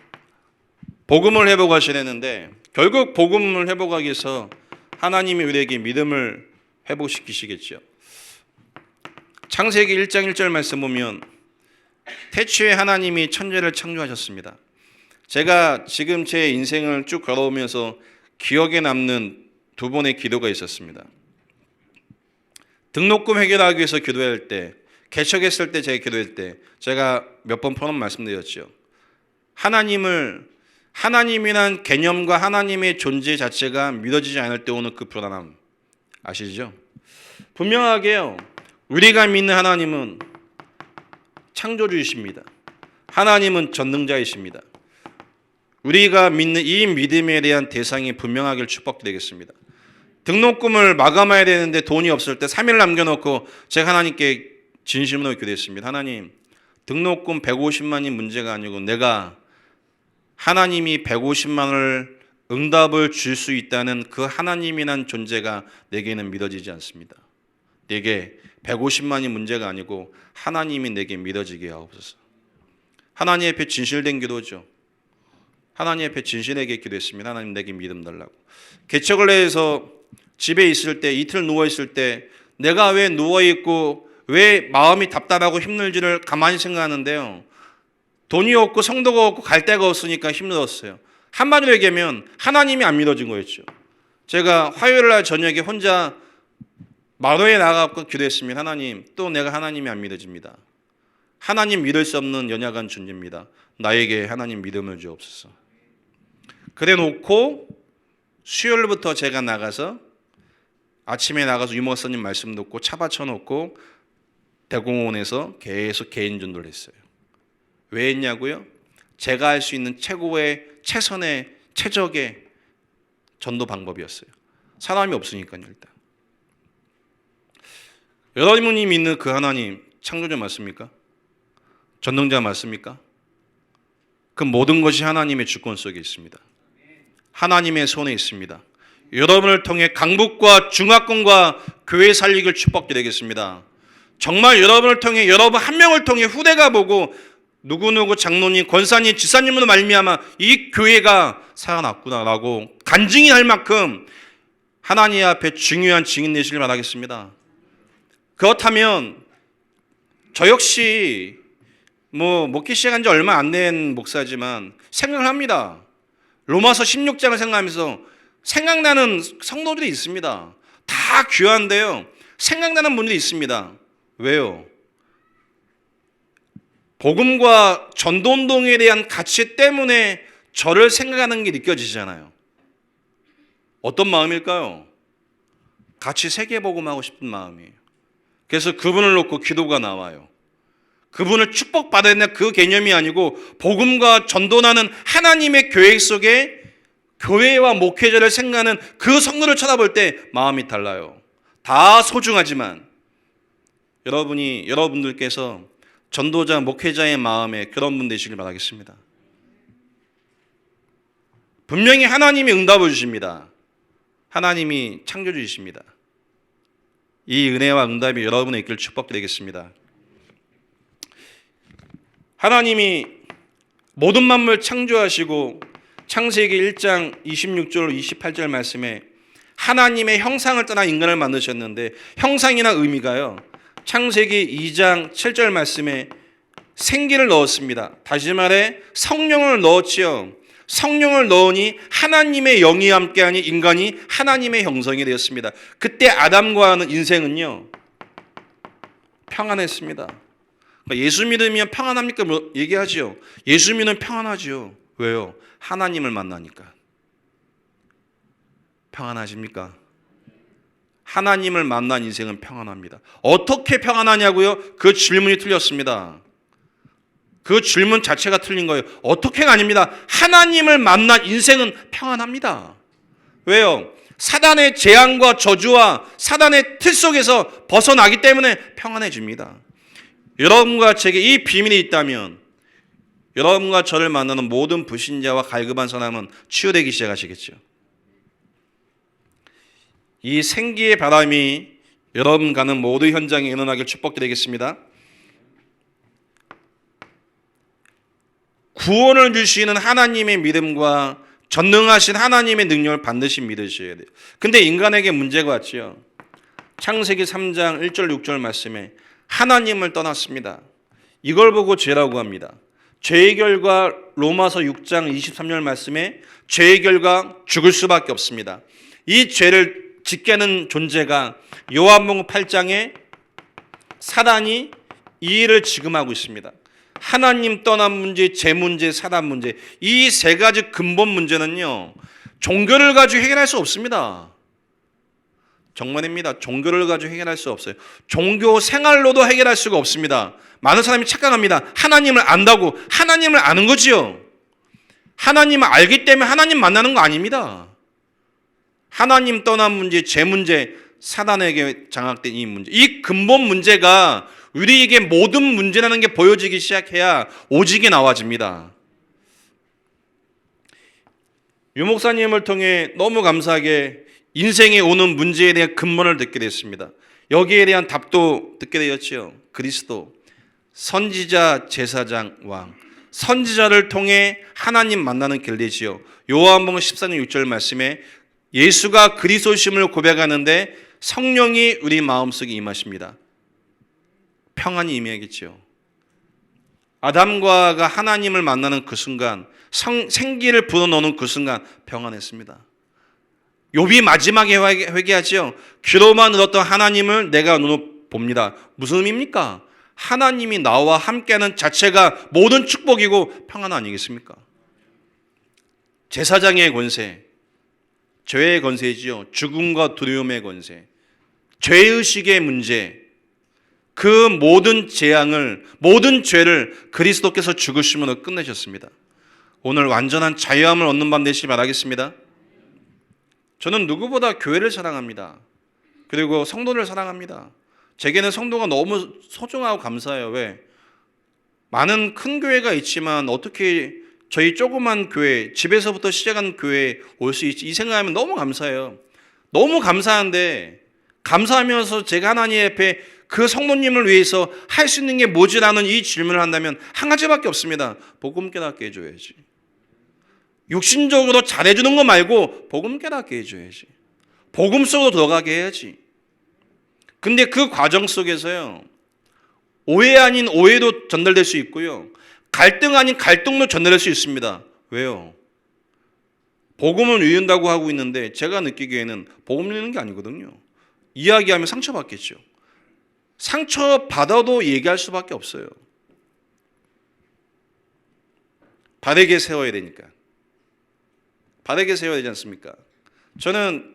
복음을 회복하시려는데 결국 복음을 회복하기 위해서 하나님이 우리에게 믿음을 회복시키시겠죠. 창세기 1장 1절 말씀 보면 태초에 하나님이 천지를 창조하셨습니다. 제가 지금 제 인생을 쭉 걸어오면서 기억에 남는 두 번의 기도가 있었습니다. 등록금 해결하기 위해서 기도할 때, 개척했을 때 제가 기도할 때 제가 몇 번 포럼 말씀드렸죠. 하나님이란 개념과 하나님의 존재 자체가 믿어지지 않을 때 오는 그 불안함 아시죠? 분명하게요, 우리가 믿는 하나님은 창조주이십니다. 하나님은 전능자이십니다. 우리가 믿는 이 믿음에 대한 대상이 분명하길 축복드리겠습니다. 등록금을 마감해야 되는데 돈이 없을 때 3일 남겨놓고 제가 하나님께 진심으로 기도했습니다. 하나님, 등록금 150만이 문제가 아니고 내가 하나님이 150만 원을 응답을 줄 수 있다는 그 하나님이란 존재가 내게는 믿어지지 않습니다. 내게 150만이 문제가 아니고 하나님이 내게 믿어지게 하옵소서. 하나님 앞에 진실된 기도죠. 하나님 앞에 진실하게 기도했습니다. 하나님 내게 믿음 달라고. 개척을 해서 집에 있을 때, 이틀 누워있을 때 내가 왜 누워있고 왜 마음이 답답하고 힘들지를 가만히 생각하는데요, 돈이 없고 성도가 없고 갈 데가 없으니까 힘들었어요. 한마디로 얘기하면 하나님이 안 믿어진 거였죠. 제가 화요일 날 저녁에 혼자 마루에 나가고 기도했습니다. 하나님, 또 내가 하나님이 안 믿어집니다. 하나님 믿을 수 없는 연약한 존재입니다. 나에게 하나님 믿음을 주옵소서. 그래 놓고 수요일부터 제가 나가서 아침에 나가서 유목사님 말씀 듣고 차 받쳐놓고 대공원에서 계속 개인 전도를 했어요. 왜 했냐고요? 제가 할 수 있는 최고의 최선의 최적의 전도 방법이었어요. 사람이 없으니까요. 일단 여러분이 믿는 그 하나님 창조자 맞습니까? 전능자 맞습니까? 그 모든 것이 하나님의 주권 속에 있습니다. 하나님의 손에 있습니다. 여러분을 통해 강북과 중화권과 교회 살리기를 축복드리겠습니다. 정말 여러분을 통해, 여러분 한 명을 통해 후대가 보고 누구누구 장로님, 권사님, 지사님으로 말미암아 이 교회가 살아났구나라고 간증이 할 만큼 하나님 앞에 중요한 증인 되시길 바라겠습니다. 그렇다면 저 역시 목회 시작한 지 얼마 안 된 목사지만 생각을 합니다. 로마서 16장을 생각하면서 생각나는 성도들이 있습니다. 다 귀한데요, 생각나는 분들이 있습니다. 왜요? 복음과 전도운동에 대한 가치 때문에 저를 생각하는 게 느껴지잖아요. 어떤 마음일까요? 같이 세계복음하고 싶은 마음이에요. 그래서 그분을 놓고 기도가 나와요. 그분을 축복받아야 되는 그 개념이 아니고 복음과 전도하는 하나님의 계획 속에 교회와 목회자를 생각하는 그 성도를 쳐다볼 때 마음이 달라요. 다 소중하지만 여러분들께서 전도자, 목회자의 마음에 그런 분 되시길 바라겠습니다. 분명히 하나님이 응답을 주십니다. 하나님이 창조주이십니다. 이 은혜와 응답이 여러분의 있기를 축복드리겠습니다. 하나님이 모든 만물 창조하시고 창세기 1장 26절 28절 말씀에 하나님의 형상을 따라 인간을 만드셨는데, 형상이나 의미가요, 창세기 2장 7절 말씀에 생기를 넣었습니다. 다시 말해 성령을 넣었지요. 성령을 넣으니 하나님의 영이 함께하니 인간이 하나님의 형성이 되었습니다. 그때 아담과 하는 인생은요 평안했습니다. 그러니까 예수 믿으면 평안합니까? 얘기하지요. 예수 믿으면 평안하지요. 왜요? 하나님을 만나니까. 평안하십니까? 하나님을 만난 인생은 평안합니다. 어떻게 평안하냐고요? 그 질문이 틀렸습니다. 그 질문 자체가 틀린 거예요. 어떻게가 아닙니다. 하나님을 만난 인생은 평안합니다. 왜요? 사단의 재앙과 저주와 사단의 틀 속에서 벗어나기 때문에 평안해집니다. 여러분과 제게 이 비밀이 있다면 여러분과 저를 만나는 모든 불신자와 갈급한 사람은 치유되기 시작하시겠죠. 이 생기의 바람이 여러분 가는 모든 현장에 일어나길 축복드리겠습니다. 구원을 주시는 하나님의 믿음과 전능하신 하나님의 능력을 반드시 믿으셔야 돼요. 근데 인간에게 문제가 왔지요. 창세기 3장 1절 6절 말씀에 하나님을 떠났습니다. 이걸 보고 죄라고 합니다. 죄의 결과 로마서 6장 23절 말씀에 죄의 결과 죽을 수밖에 없습니다. 이 죄를 짓게 하는 존재가 요한복음 8장에 사단이 이 일을 지금 하고 있습니다. 하나님 떠난 문제, 죄 문제, 사단 문제, 이 세 가지 근본 문제는요 종교를 가지고 해결할 수 없습니다. 정말입니다. 종교를 가지고 해결할 수 없어요. 종교 생활로도 해결할 수가 없습니다. 많은 사람이 착각합니다. 하나님을 안다고 하나님을 아는 거지요. 하나님을 알기 때문에 하나님 만나는 거 아닙니다. 하나님 떠난 문제, 죄 문제, 사단에게 장악된 이 문제, 이 근본 문제가 우리에게 모든 문제라는 게 보여지기 시작해야 오직이 나와집니다. 유 목사님을 통해 너무 감사하게 인생에 오는 문제에 대한 근본을 듣게 됐습니다. 여기에 대한 답도 듣게 되었지요. 그리스도, 선지자, 제사장, 왕, 선지자를 통해 하나님 만나는 길이지요. 요한복음 14장 6절 말씀에 예수가 그리스도심을 고백하는데 성령이 우리 마음속에 임하십니다. 평안이 임해야겠죠. 아담과 하나님을 만나는 그 순간, 생기를 불어넣는 그 순간 평안했습니다. 욥이 마지막에 회개하죠. 귀로만 들었던 하나님을 내가 눈으로 봅니다. 무슨 의미입니까? 하나님이 나와 함께하는 자체가 모든 축복이고 평안 아니겠습니까? 제사장의 권세, 죄의 권세지요. 죽음과 두려움의 권세, 죄의식의 문제, 그 모든 재앙을, 모든 죄를 그리스도께서 죽으심으로 끝내셨습니다. 오늘 완전한 자유함을 얻는 밤 되시기 바라겠습니다. 저는 누구보다 교회를 사랑합니다. 그리고 성도를 사랑합니다. 제게는 성도가 너무 소중하고 감사해요. 왜? 많은 큰 교회가 있지만 어떻게 저희 조그만 교회, 집에서부터 시작한 교회에 올 수 있지? 이 생각하면 너무 감사해요. 너무 감사한데 감사하면서 제가 하나님 앞에 그 성도님을 위해서 할 수 있는 게 뭐지라는 이 질문을 한다면 한 가지밖에 없습니다. 복음 깨닫게 해줘야지. 육신적으로 잘해주는 거 말고 복음 깨닫게 해줘야지. 복음 속으로 들어가게 해야지. 근데 그 과정 속에서요, 오해 아닌 오해도 전달될 수 있고요, 갈등 아닌 갈등도 전달될 수 있습니다. 왜요? 복음을 이룬다고 하고 있는데 제가 느끼기에는 복음 이루는 게 아니거든요. 이야기하면 상처받겠죠. 상처받아도 얘기할 수밖에 없어요. 바르게 세워야 되니까. 바르게 세워야 되지 않습니까? 저는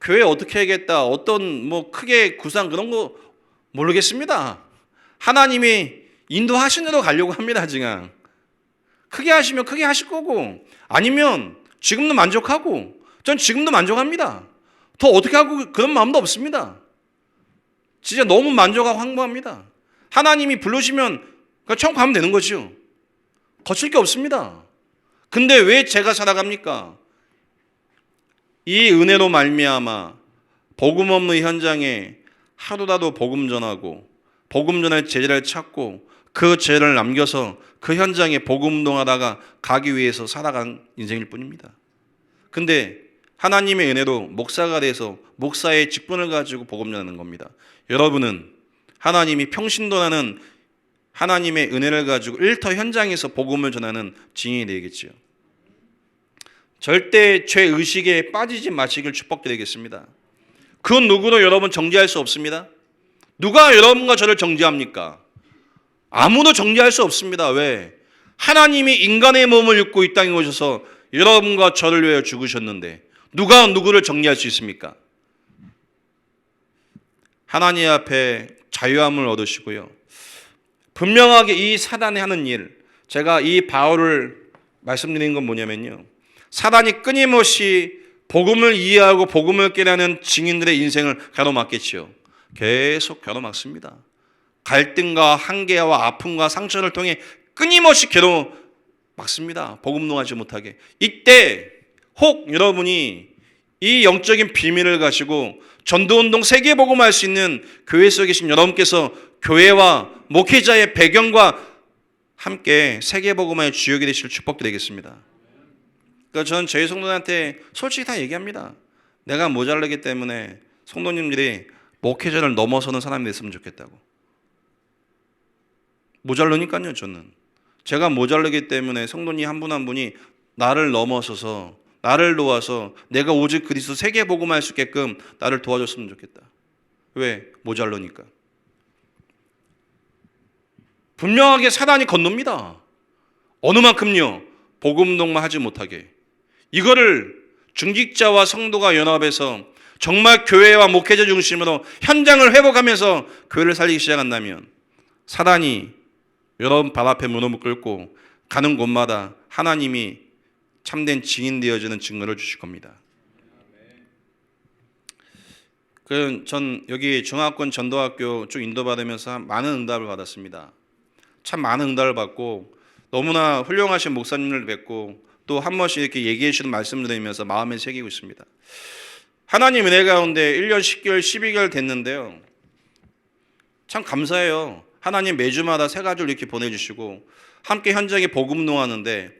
교회 어떻게 하겠다, 어떤 크게 구상 그런 거 모르겠습니다. 하나님이 인도하신 대로 가려고 합니다. 지금 크게 하시면 크게 하실 거고, 아니면 지금도 만족하고, 전 지금도 만족합니다. 더 어떻게 하고 그런 마음도 없습니다. 진짜 너무 만족하고 황무합니다. 하나님이 부르시면 천국 가면 되는 거죠. 거칠 게 없습니다. 근데 왜 제가 살아갑니까? 이 은혜로 말미암아 복음 없는 현장에 하루라도 복음 전하고 복음 전할 제자를 찾고 그 죄를 남겨서 그 현장에 복음 운동하다가 가기 위해서 살아간 인생일 뿐입니다. 근데 하나님의 은혜로 목사가 돼서 목사의 직분을 가지고 복음 전하는 겁니다. 여러분은 하나님이 평신도라는 하나님의 은혜를 가지고 일터 현장에서 복음을 전하는 증인이 되겠지요. 절대 죄의식에 빠지지 마시길 축복드리겠습니다. 그 누구도 여러분 정죄할 수 없습니다. 누가 여러분과 저를 정죄합니까? 아무도 정죄할 수 없습니다. 왜? 하나님이 인간의 몸을 입고 이 땅에 오셔서 여러분과 저를 위하여 죽으셨는데 누가 누구를 정죄할 수 있습니까? 하나님 앞에 자유함을 얻으시고요. 분명하게 이 사단이 하는 일, 제가 이 바울을 말씀드린 건 뭐냐면요. 사단이 끊임없이 복음을 이해하고 복음을 깨닫는 증인들의 인생을 가로막겠지요. 계속 가로막습니다. 갈등과 한계와 아픔과 상처를 통해 끊임없이 가로막습니다. 복음 농하지 못하게. 이때 혹 여러분이 이 영적인 비밀을 가지고 전도운동 세계복음할 수 있는 교회 속에 계신 여러분께서 교회와 목회자의 배경과 함께 세계복음의 주역이 되실 축복드리겠습니다. 그러니까 저는 저희 성도들한테 솔직히 다 얘기합니다. 내가 모자르기 때문에 성도님들이 목회자를 넘어서는 사람이 됐으면 좋겠다고. 모자르니까요. 저는 제가 모자르기 때문에 성도님 한 분 한 분이 나를 넘어서서 나를 도와서 내가 오직 그리스도 세계복음할 수 있게끔 나를 도와줬으면 좋겠다. 왜? 모자르니까. 분명하게 사단이 건넙니다. 어느 만큼요? 복음동만 하지 못하게. 이거를 중직자와 성도가 연합해서 정말 교회와 목회자 중심으로 현장을 회복하면서 교회를 살리기 시작한다면 사단이 여러분 발 앞에 무릎을 꿇고 가는 곳마다 하나님이 참된 증인 되어지는 증거를 주실 겁니다. 전 여기 중화권 전도학교 쭉 인도받으면서 많은 응답을 받았습니다. 참 많은 응답을 받고 너무나 훌륭하신 목사님을 뵙고 또 한 번씩 이렇게 얘기해 주시는 말씀을 들으면서 마음에 새기고 있습니다. 하나님 은혜 가운데 1년 10개월, 12개월 됐는데요. 참 감사해요. 하나님 매주마다 새 가족을 이렇게 보내주시고 함께 현장에 복음 농하는데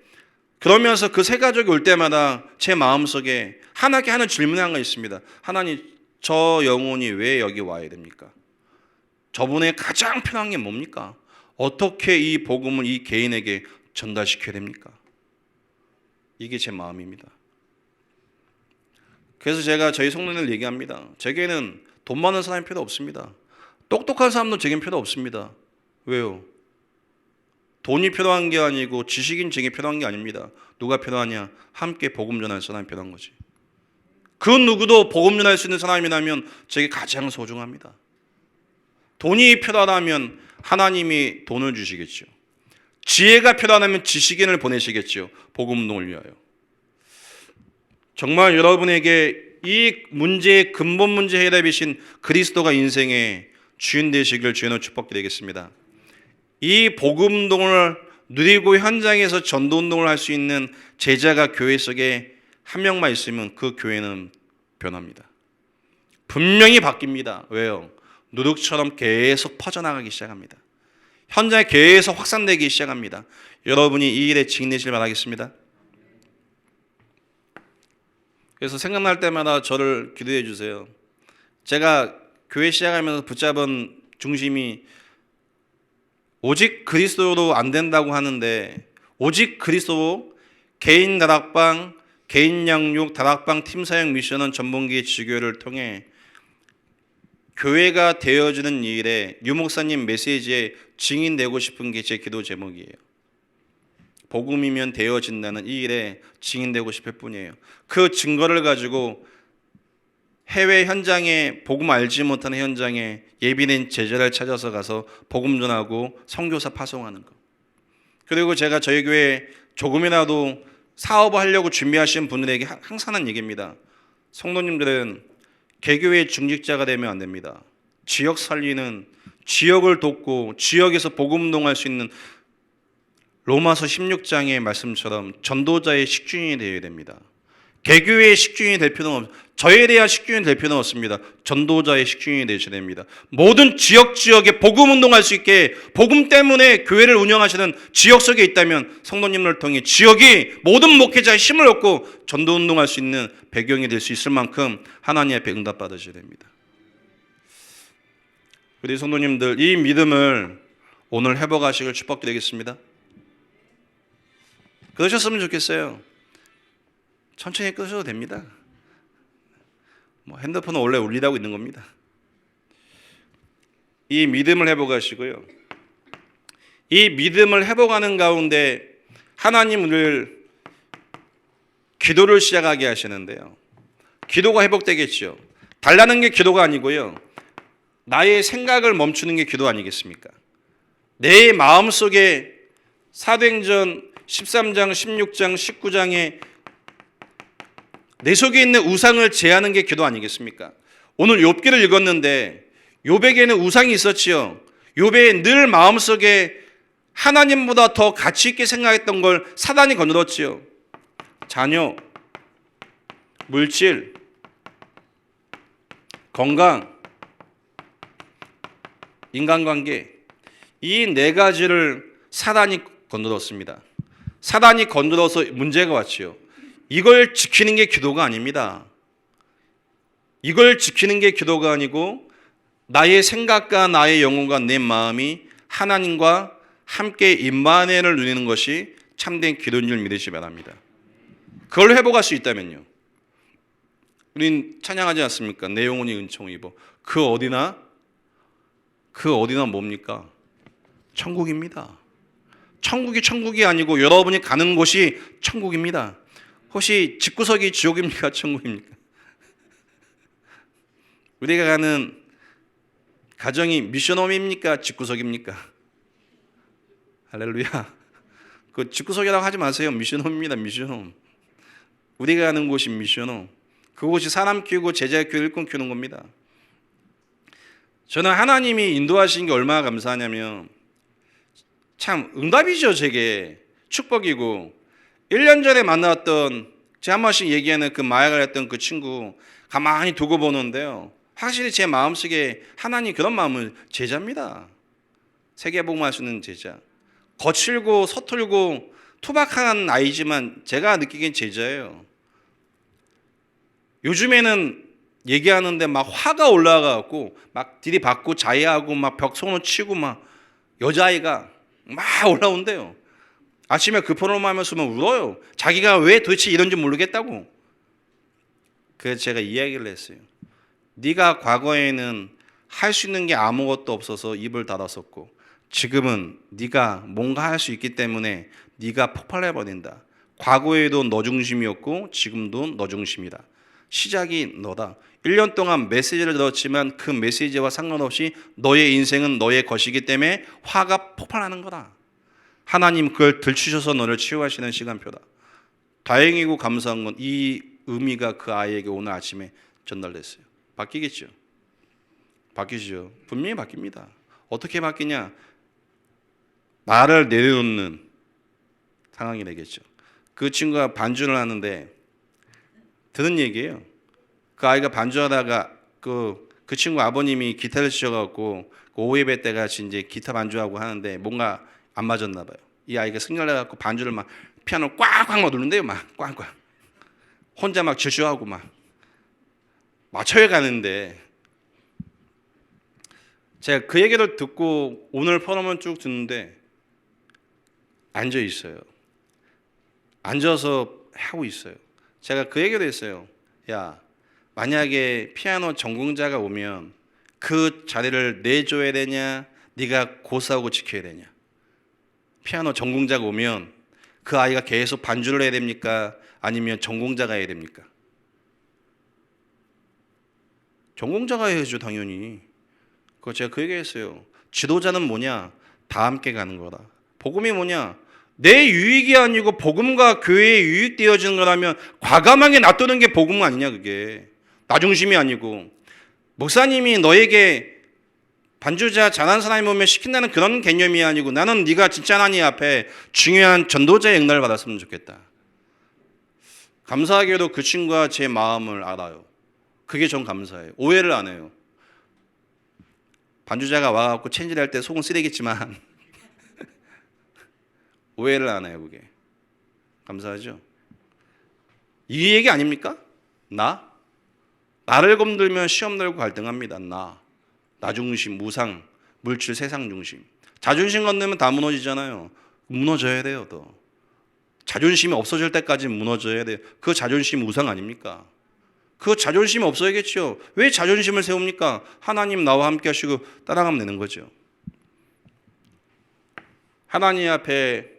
그러면서 그 새 가족이 올 때마다 제 마음속에 하나님께 하는 질문이 하나 있습니다. 하나님, 저 영혼이 왜 여기 와야 됩니까? 저분의 가장 편한 게 뭡니까? 어떻게 이 복음을 이 개인에게 전달시켜야 됩니까? 이게 제 마음입니다. 그래서 제가 저희 성도들 얘기합니다. 제게는 돈 많은 사람이 필요 없습니다. 똑똑한 사람도 제겐 필요 없습니다. 왜요? 돈이 필요한 게 아니고 지식인 제게 필요한 게 아닙니다. 누가 필요하냐? 함께 복음 전할 사람이 필요한 거지. 그 누구도 복음 전할 수 있는 사람이라면 제게 가장 소중합니다. 돈이 필요하다면 하나님이 돈을 주시겠죠. 지혜가 필요하다면 지식인을 보내시겠죠. 복음을 위하여. 정말 여러분에게 이 문제의 근본 문제 해답이신 그리스도가 인생의 주인 되시길 주님으로 축복드리겠습니다. 이 복음운동을 누리고 현장에서 전도운동을 할 수 있는 제자가 교회 속에 한 명만 있으면 그 교회는 변합니다. 분명히 바뀝니다. 왜요? 누룩처럼 계속 퍼져나가기 시작합니다. 현장에 계속 확산되기 시작합니다. 여러분이 이 일에 증인되시길 바라겠습니다. 그래서 생각날 때마다 저를 기도해 주세요. 제가 교회 시작하면서 붙잡은 중심이 오직 그리스도로 안 된다고 하는데 오직 그리스도 개인 다락방, 개인 양육, 다락방 팀 사역 미션은 전봉기의 지교를 통해 교회가 되어지는 일에 유 목사님 메시지에 증인되고 싶은 게 제 기도 제목이에요. 복음이면 되어진다는 이 일에 증인되고 싶을 뿐이에요. 그 증거를 가지고 해외 현장에 복음 알지 못하는 현장에 예비된 제자를 찾아서 가서 복음 전하고 선교사 파송하는 것. 그리고 제가 저희 교회에 조금이라도 사업을 하려고 준비하시는 분들에게 항상 하는 얘기입니다. 성도님들은 개교의 중직자가 되면 안 됩니다. 지역 살리는, 지역을 돕고 지역에서 복음 운동할 수 있는 로마서 16장의 말씀처럼 전도자의 식주인이 되어야 됩니다. 개교의 식주인이 될 필요는 저에 대한 식주인이 될 필요는 없습니다. 전도자의 식주인이 되셔야 됩니다. 모든 지역에 복음 운동할 수 있게 복음 때문에 교회를 운영하시는 지역 속에 있다면 성도님을 통해 지역이 모든 목회자의 힘을 얻고 전도 운동할 수 있는 배경이 될 수 있을 만큼 하나님 앞에 응답받으셔야 됩니다. 우리 성도님들 이 믿음을 오늘 회복하시길 축복드리겠습니다. 그러셨으면 좋겠어요. 천천히 끄셔도 됩니다. 뭐 핸드폰은 원래 울리다고 있는 겁니다. 이 믿음을 회복하시고요. 이 믿음을 회복하는 가운데 하나님을 기도를 시작하게 하시는데요. 기도가 회복되겠죠. 달라는 게 기도가 아니고요. 나의 생각을 멈추는 게 기도 아니겠습니까? 내 마음속에 사도행전 13장, 16장, 19장에 내 속에 있는 우상을 제하는 게 기도 아니겠습니까? 오늘 욥기를 읽었는데 욥에게는 우상이 있었지요. 욥의 늘 마음속에 하나님보다 더 가치 있게 생각했던 걸 사단이 거느렸지요. 자녀, 물질, 건강, 인간관계, 이 네 가지를 사단이 건드렸습니다. 사단이 건드려서 문제가 왔지요. 이걸 지키는 게 기도가 아닙니다. 이걸 지키는 게 기도가 아니고 나의 생각과 나의 영혼과 내 마음이 하나님과 함께 임마누엘을 누리는 것이 참된 기도인 줄 믿으시기 바랍니다. 그걸 회복할 수 있다면요. 우린 찬양하지 않습니까? 내 영혼이 은총을 입어. 그 어디나 뭡니까? 천국입니다. 천국이 아니고 여러분이 가는 곳이 천국입니다. 혹시 집구석이 지옥입니까? 천국입니까? 우리가 가는 가정이 미션홈입니까? 집구석입니까? 할렐루야. 그 집구석이라고 하지 마세요. 미션홈입니다. 미션홈. 우리가 가는 곳이 미션홈. 그곳이 사람 키우고 제자 키우고 일꾼 키우는 겁니다. 저는 하나님이 인도하신 게 얼마나 감사하냐면 참 응답이죠. 제게 축복이고 1년 전에 만났던 제가 한 번씩 얘기하는 그 마약을 했던 그 친구 가만히 두고 보는데요. 확실히 제 마음속에 하나님 그런 마음은 제자입니다. 세계복음할 수 있는 제자. 거칠고 서툴고 투박한 아이지만 제가 느끼기엔 제자예요. 요즘에는 얘기하는데 막 화가 올라가고 막 들이받고 자해하고 막 벽 손을 치고 막 여자아이가 막 올라온대요. 아침에 급포럼 하면서 막 울어요. 자기가 왜 도대체 이런지 모르겠다고. 그래서 제가 이야기를 했어요. 네가 과거에는 할 수 있는 게 아무것도 없어서 입을 닫았었고 지금은 네가 뭔가 할 수 있기 때문에 네가 폭발해버린다. 과거에도 너 중심이었고 지금도 너 중심이다. 시작이 너다. 1년 동안 메시지를 들었지만 그 메시지와 상관없이 너의 인생은 너의 것이기 때문에 화가 폭발하는 거다. 하나님 그걸 들추셔서 너를 치유하시는 시간표다. 다행이고 감사한 건 이 의미가 그 아이에게 오늘 아침에 전달됐어요. 바뀌겠죠? 바뀌죠. 분명히 바뀝니다. 어떻게 바뀌냐? 나를 내려놓는 상황이 되겠죠. 그 친구가 반주를 하는데 들은 얘기예요. 그 아이가 반주하다가 그 친구 아버님이 기타를 치셔갖고 그 오예배 때 같이 이제 기타 반주하고 하는데 뭔가 안 맞았나 봐요. 이 아이가 승려해갖고 반주를 막 피아노 꽉꽉 막 누른대요. 막 꽉꽉. 혼자 막 질주하고 막 맞춰야 가는데 제가 그 얘기를 듣고 오늘 포럼을 쭉 듣는데 앉아 있어요. 앉아서 하고 있어요. 제가 그 얘기도 했어요. 야, 만약에 피아노 전공자가 오면 그 자리를 내줘야 되냐? 네가 고사하고 지켜야 되냐? 피아노 전공자가 오면 그 아이가 계속 반주를 해야 됩니까? 아니면 전공자가 해야 됩니까? 전공자가 해야죠, 당연히. 그거 제가 그 얘기했어요. 지도자는 뭐냐? 다 함께 가는 거다. 복음이 뭐냐? 내 유익이 아니고 복음과 교회에 유익되어지는 거라면 과감하게 놔두는 게 복음 아니냐 그게. 나 중심이 아니고. 목사님이 너에게 반주자 잘하는 사람이 오면 시킨다는 그런 개념이 아니고 나는 네가 진짜 하나님 앞에 중요한 전도자의 응답을 받았으면 좋겠다. 감사하게도 그 친구가 제 마음을 알아요. 그게 전 감사해요. 오해를 안 해요. 반주자가 와갖고 체인지를 할 때 속은 쓰레기지만 오해를 안 해요. 그게 감사하죠. 이 얘기 아닙니까? 나를 건들면 시험 들고 갈등합니다. 나 중심, 무상, 물질, 세상 중심. 자존심 건드면 다 무너지잖아요. 무너져야 돼요. 더 자존심이 없어질 때까지 무너져야 돼요. 그 자존심 우상 아닙니까? 그 자존심이 없어야겠죠. 왜 자존심을 세웁니까? 하나님 나와 함께 하시고 따라가면 되는 거죠. 하나님 앞에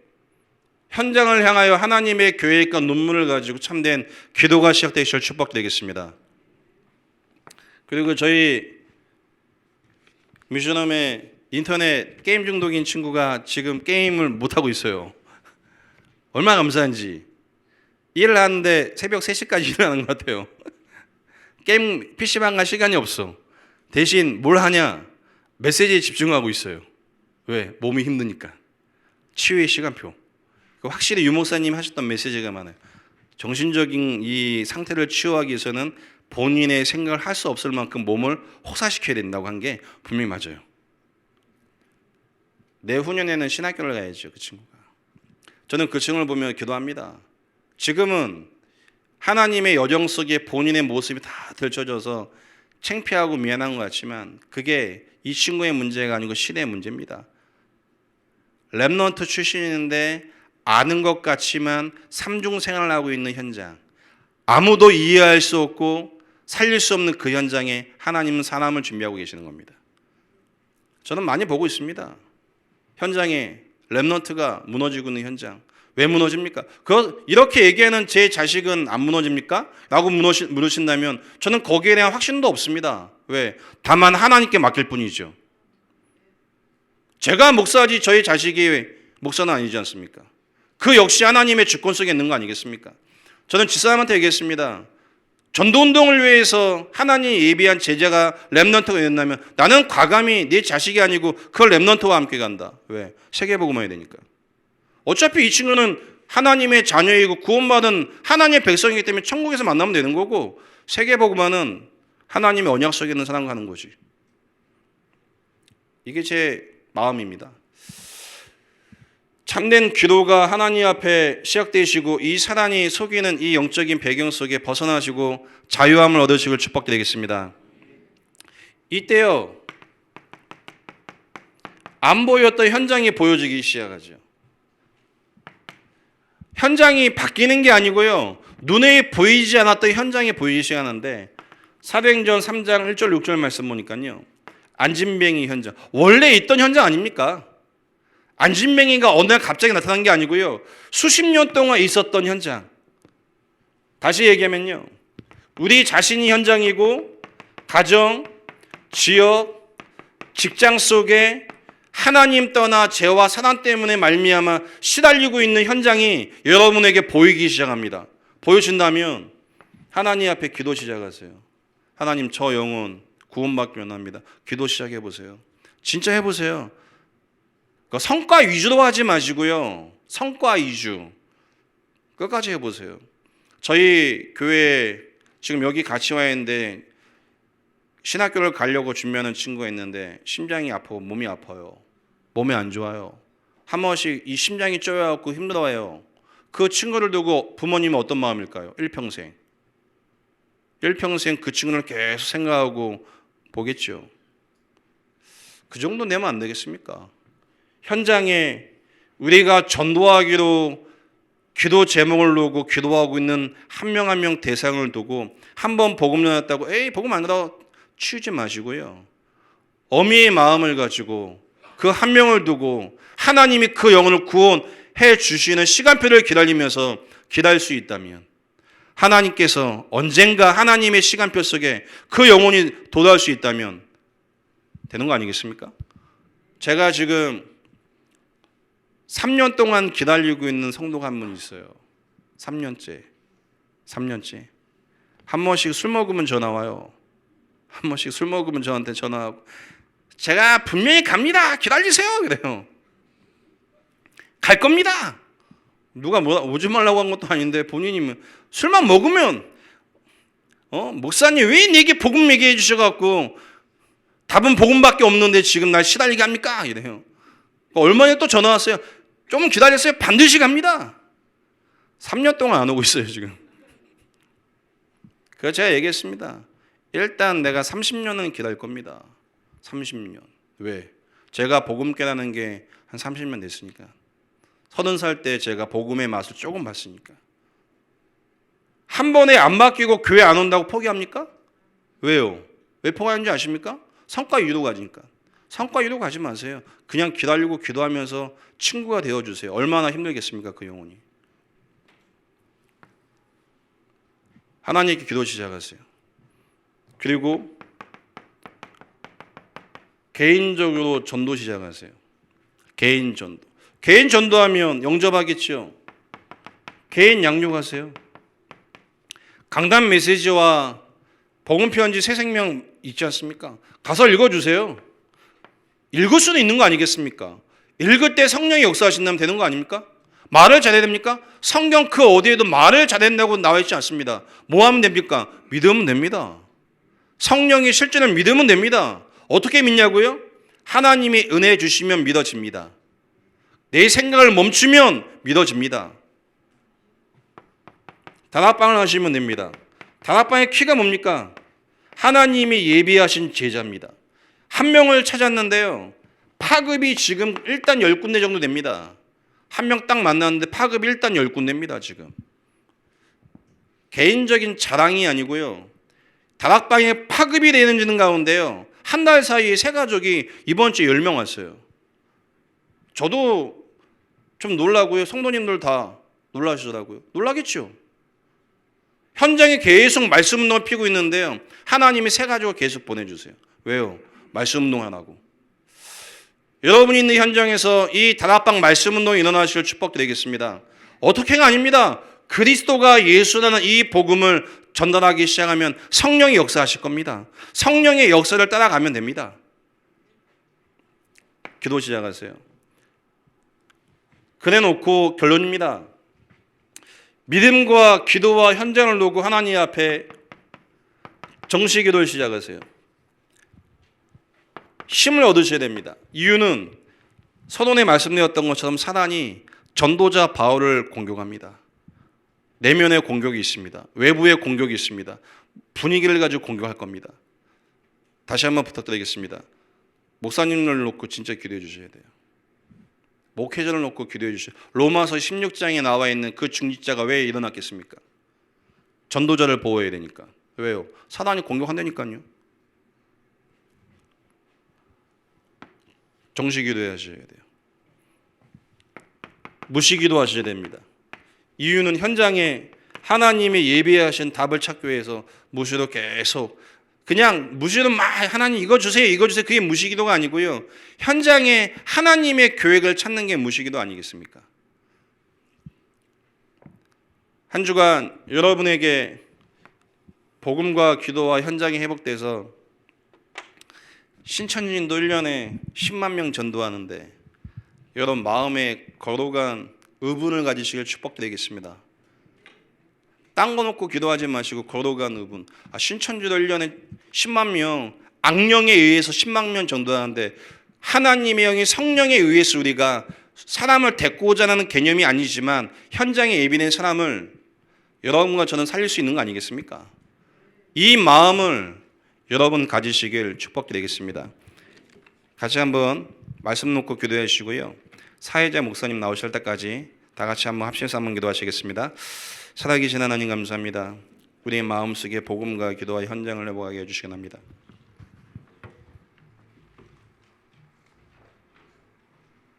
현장을 향하여 하나님의 계획과 눈물을 가지고 참된 기도가 시작되시길 축복드리겠습니다. 그리고 저희 미션홈의 인터넷 게임 중독인 친구가 지금 게임을 못하고 있어요. 얼마나 감사한지. 일을 하는데 새벽 3시까지 일하는 것 같아요. 게임 PC방 갈 시간이 없어. 대신 뭘 하냐? 메시지에 집중하고 있어요. 왜? 몸이 힘드니까. 치유의 시간표. 확실히 유 목사님 하셨던 메시지가 많아요. 정신적인 이 상태를 치유하기 위해서는 본인의 생각을 할 수 없을 만큼 몸을 혹사시켜야 된다고 한 게 분명히 맞아요. 내후년에는 신학교를 가야죠, 그 친구가. 저는 그 친구를 보며 기도합니다. 지금은 하나님의 여정 속에 본인의 모습이 다 들춰져서 창피하고 미안한 것 같지만 그게 이 친구의 문제가 아니고 시대의 문제입니다. 랩넌트 출신인데 아는 것 같지만 삼중 생활을 하고 있는 현장, 아무도 이해할 수 없고 살릴 수 없는 그 현장에 하나님은 사람을 준비하고 계시는 겁니다. 저는 많이 보고 있습니다. 현장에 랩넌트가 무너지고 있는 현장. 왜 무너집니까? 이렇게 얘기하는 제 자식은 안 무너집니까? 라고 물으신다면 저는 거기에 대한 확신도 없습니다. 왜? 다만 하나님께 맡길 뿐이죠. 제가 목사지 저희 자식이 목사는 아니지 않습니까? 그 역시 하나님의 주권 속에 있는 거 아니겠습니까? 저는 집사람한테 얘기했습니다. 전도운동을 위해서 하나님이 예비한 제자가 랩넌트가 된다면 나는 과감히 내 자식이 아니고 그 랩넌트와 함께 간다. 왜? 세계복음화 해야 되니까. 어차피 이 친구는 하나님의 자녀이고 구원받은 하나님의 백성이기 때문에 천국에서 만나면 되는 거고 세계복음화는 하나님의 언약 속에 있는 사람과 하는 거지. 이게 제 마음입니다. 참된 기도가 하나님 앞에 시작되시고 이 사단이 속이는 이 영적인 배경 속에 벗어나시고 자유함을 얻으시길 축복드리겠습니다. 이때요 안 보였던 현장이 보여지기 시작하죠. 현장이 바뀌는 게 아니고요 눈에 보이지 않았던 현장이 보이기 시작하는데 사도행전 3장 1절 6절 말씀 보니까요 안진뱅이 현장 원래 있던 현장 아닙니까? 안진뱅이가 어느 날 갑자기 나타난 게 아니고요 수십 년 동안 있었던 현장. 다시 얘기하면요 우리 자신이 현장이고 가정, 지역, 직장 속에 하나님 떠나 죄와 사단 때문에 말미암아 시달리고 있는 현장이 여러분에게 보이기 시작합니다. 보여진다면 하나님 앞에 기도 시작하세요. 하나님 저 영혼 구원받기 원합니다. 기도 시작해보세요. 진짜 해보세요. 성과 위주로 하지 마시고요. 성과 위주. 끝까지 해보세요. 저희 교회 지금 여기 같이 와 있는데 신학교를 가려고 준비하는 친구가 있는데 심장이 아프고 몸이 아파요. 몸이 안 좋아요. 한 번씩 이 심장이 쪼여갖고 힘들어해요. 그 친구를 두고 부모님은 어떤 마음일까요? 일평생 그 친구를 계속 생각하고 보겠죠. 그 정도 내면 안 되겠습니까? 현장에 우리가 전도하기로 기도 제목을 두고 기도하고 있는 한 명 한 명 대상을 두고 한 번 복음 전했다고 복음 안 들어 치우지 마시고요. 어미의 마음을 가지고 그 한 명을 두고 하나님이 그 영혼을 구원해 주시는 시간표를 기다리면서 기다릴 수 있다면 하나님께서 언젠가 하나님의 시간표 속에 그 영혼이 도달할 수 있다면 되는 거 아니겠습니까? 제가 지금 3년 동안 기다리고 있는 성도가 한 분 있어요. 3년째. 한 번씩 술 먹으면 전화 와요. 한 번씩 술 먹으면 저한테 전화하고 제가 분명히 갑니다. 기다리세요. 그래요. 갈 겁니다. 누가 오지 말라고 한 것도 아닌데 본인이 술만 먹으면 목사님 왜 내게 복음 얘기해 주셔갖고 답은 복음밖에 없는데 지금 날 시달리게 합니까? 이래요. 얼마 전에 또 전화 왔어요. 좀 기다렸어요. 반드시 갑니다. 3년 동안 안 오고 있어요 지금. 그래서 제가 얘기했습니다. 일단 내가 30년은 기다릴 겁니다. 30년. 왜? 제가 복음 깨닫는 게 한 30년 됐으니까. 30살 때 제가 복음의 맛을 조금 봤으니까. 한 번에 안 바뀌고 교회 안 온다고 포기합니까? 왜요? 왜 포기하는지 아십니까? 성과 유도 가지니까. 성과 유도 가지 마세요. 그냥 기다리고 기도하면서 친구가 되어주세요. 얼마나 힘들겠습니까? 그 영혼이. 하나님께 기도 시작하세요. 그리고 개인적으로 전도 시작하세요. 개인 전도. 개인 전도하면 영접하겠죠. 개인 양육하세요. 강단 메시지와 복음 편지 새 생명 있지 않습니까? 가서 읽어주세요. 읽을 수도 있는 거 아니겠습니까? 읽을 때 성령이 역사하신다면 되는 거 아닙니까? 말을 잘해야 됩니까? 성경 그 어디에도 말을 잘해야 된다고 나와 있지 않습니다. 뭐 하면 됩니까? 믿으면 됩니다. 성령이 실제는 믿으면 됩니다. 어떻게 믿냐고요? 하나님이 은혜 주시면 믿어집니다. 내 생각을 멈추면 믿어집니다. 다락방을 하시면 됩니다. 다락방의 키가 뭡니까? 하나님이 예비하신 제자입니다. 한 명을 찾았는데요. 파급이 지금 일단 10군데 정도 됩니다. 한 명 딱 만났는데 파급이 일단 10군데입니다. 지금. 개인적인 자랑이 아니고요. 다락방에 파급이 되는 가운데요. 한 달 사이에 세 가족이 이번 주에 10명 왔어요. 저도 좀 놀라고요. 성도님들 다 놀라시더라고요. 놀라겠죠. 현장에 계속 말씀 운동을 피고 있는데요. 하나님이 세 가족을 계속 보내주세요. 왜요? 말씀 운동하라고. 여러분이 있는 현장에서 이 다락방 말씀 운동이 일어나실 축복드리겠습니다. 어떻게가 아닙니다. 그리스도가 예수라는 이 복음을 전달하기 시작하면 성령이 역사하실 겁니다. 성령의 역사를 따라가면 됩니다. 기도 시작하세요. 그래 놓고 결론입니다. 믿음과 기도와 현장을 놓고 하나님 앞에 정식 기도를 시작하세요. 힘을 얻으셔야 됩니다. 이유는 서론에 말씀드렸던 것처럼 사단이 전도자 바울을 공격합니다. 내면의 공격이 있습니다. 외부의 공격이 있습니다. 분위기를 가지고 공격할 겁니다. 다시 한번 부탁드리겠습니다. 목사님을 놓고 진짜 기도해 주셔야 돼요. 목회자를 놓고 기도해 주셔야 돼요. 로마서 16장에 나와 있는 그 중직자가 왜 일어났겠습니까? 전도자를 보호해야 되니까. 왜요? 사단이 공격한다니까요. 정식 기도하셔야 돼요. 무시 기도하셔야 됩니다. 이유는 현장에 하나님의 예비하신 답을 찾기 위해서 무시로 계속 그냥 무시로 막 하나님 이거 주세요 이거 주세요 그게 무시 기도가 아니고요. 현장에 하나님의 계획을 찾는 게 무시 기도 아니겠습니까? 한 주간 여러분에게 복음과 기도와 현장이 회복돼서 신천지인도 1년에 10만 명 전도하는데 여러분 마음에 거룩한 의분을 가지시길 축복드리겠습니다. 딴 거 놓고 기도하지 마시고 거룩한 의분. 신천지도 1년에 10만 명 악령에 의해서 10만 명 전도하는데 하나님의 영이 성령에 의해서 우리가 사람을 데리고자 하는 개념이 아니지만 현장에 예비된 사람을 여러분과 저는 살릴 수 있는 거 아니겠습니까? 이 마음을 여러분 가지시길 축복드리겠습니다. 같이 한번 말씀 놓고 기도해 주시고요. 사회자 목사님 나오실 때까지 다 같이 한번 합심해서 한번 기도하시겠습니다. 살아계신 하나님 감사합니다. 우리의 마음속에 복음과 기도와 현장을 회복하게 해주시기 바랍니다.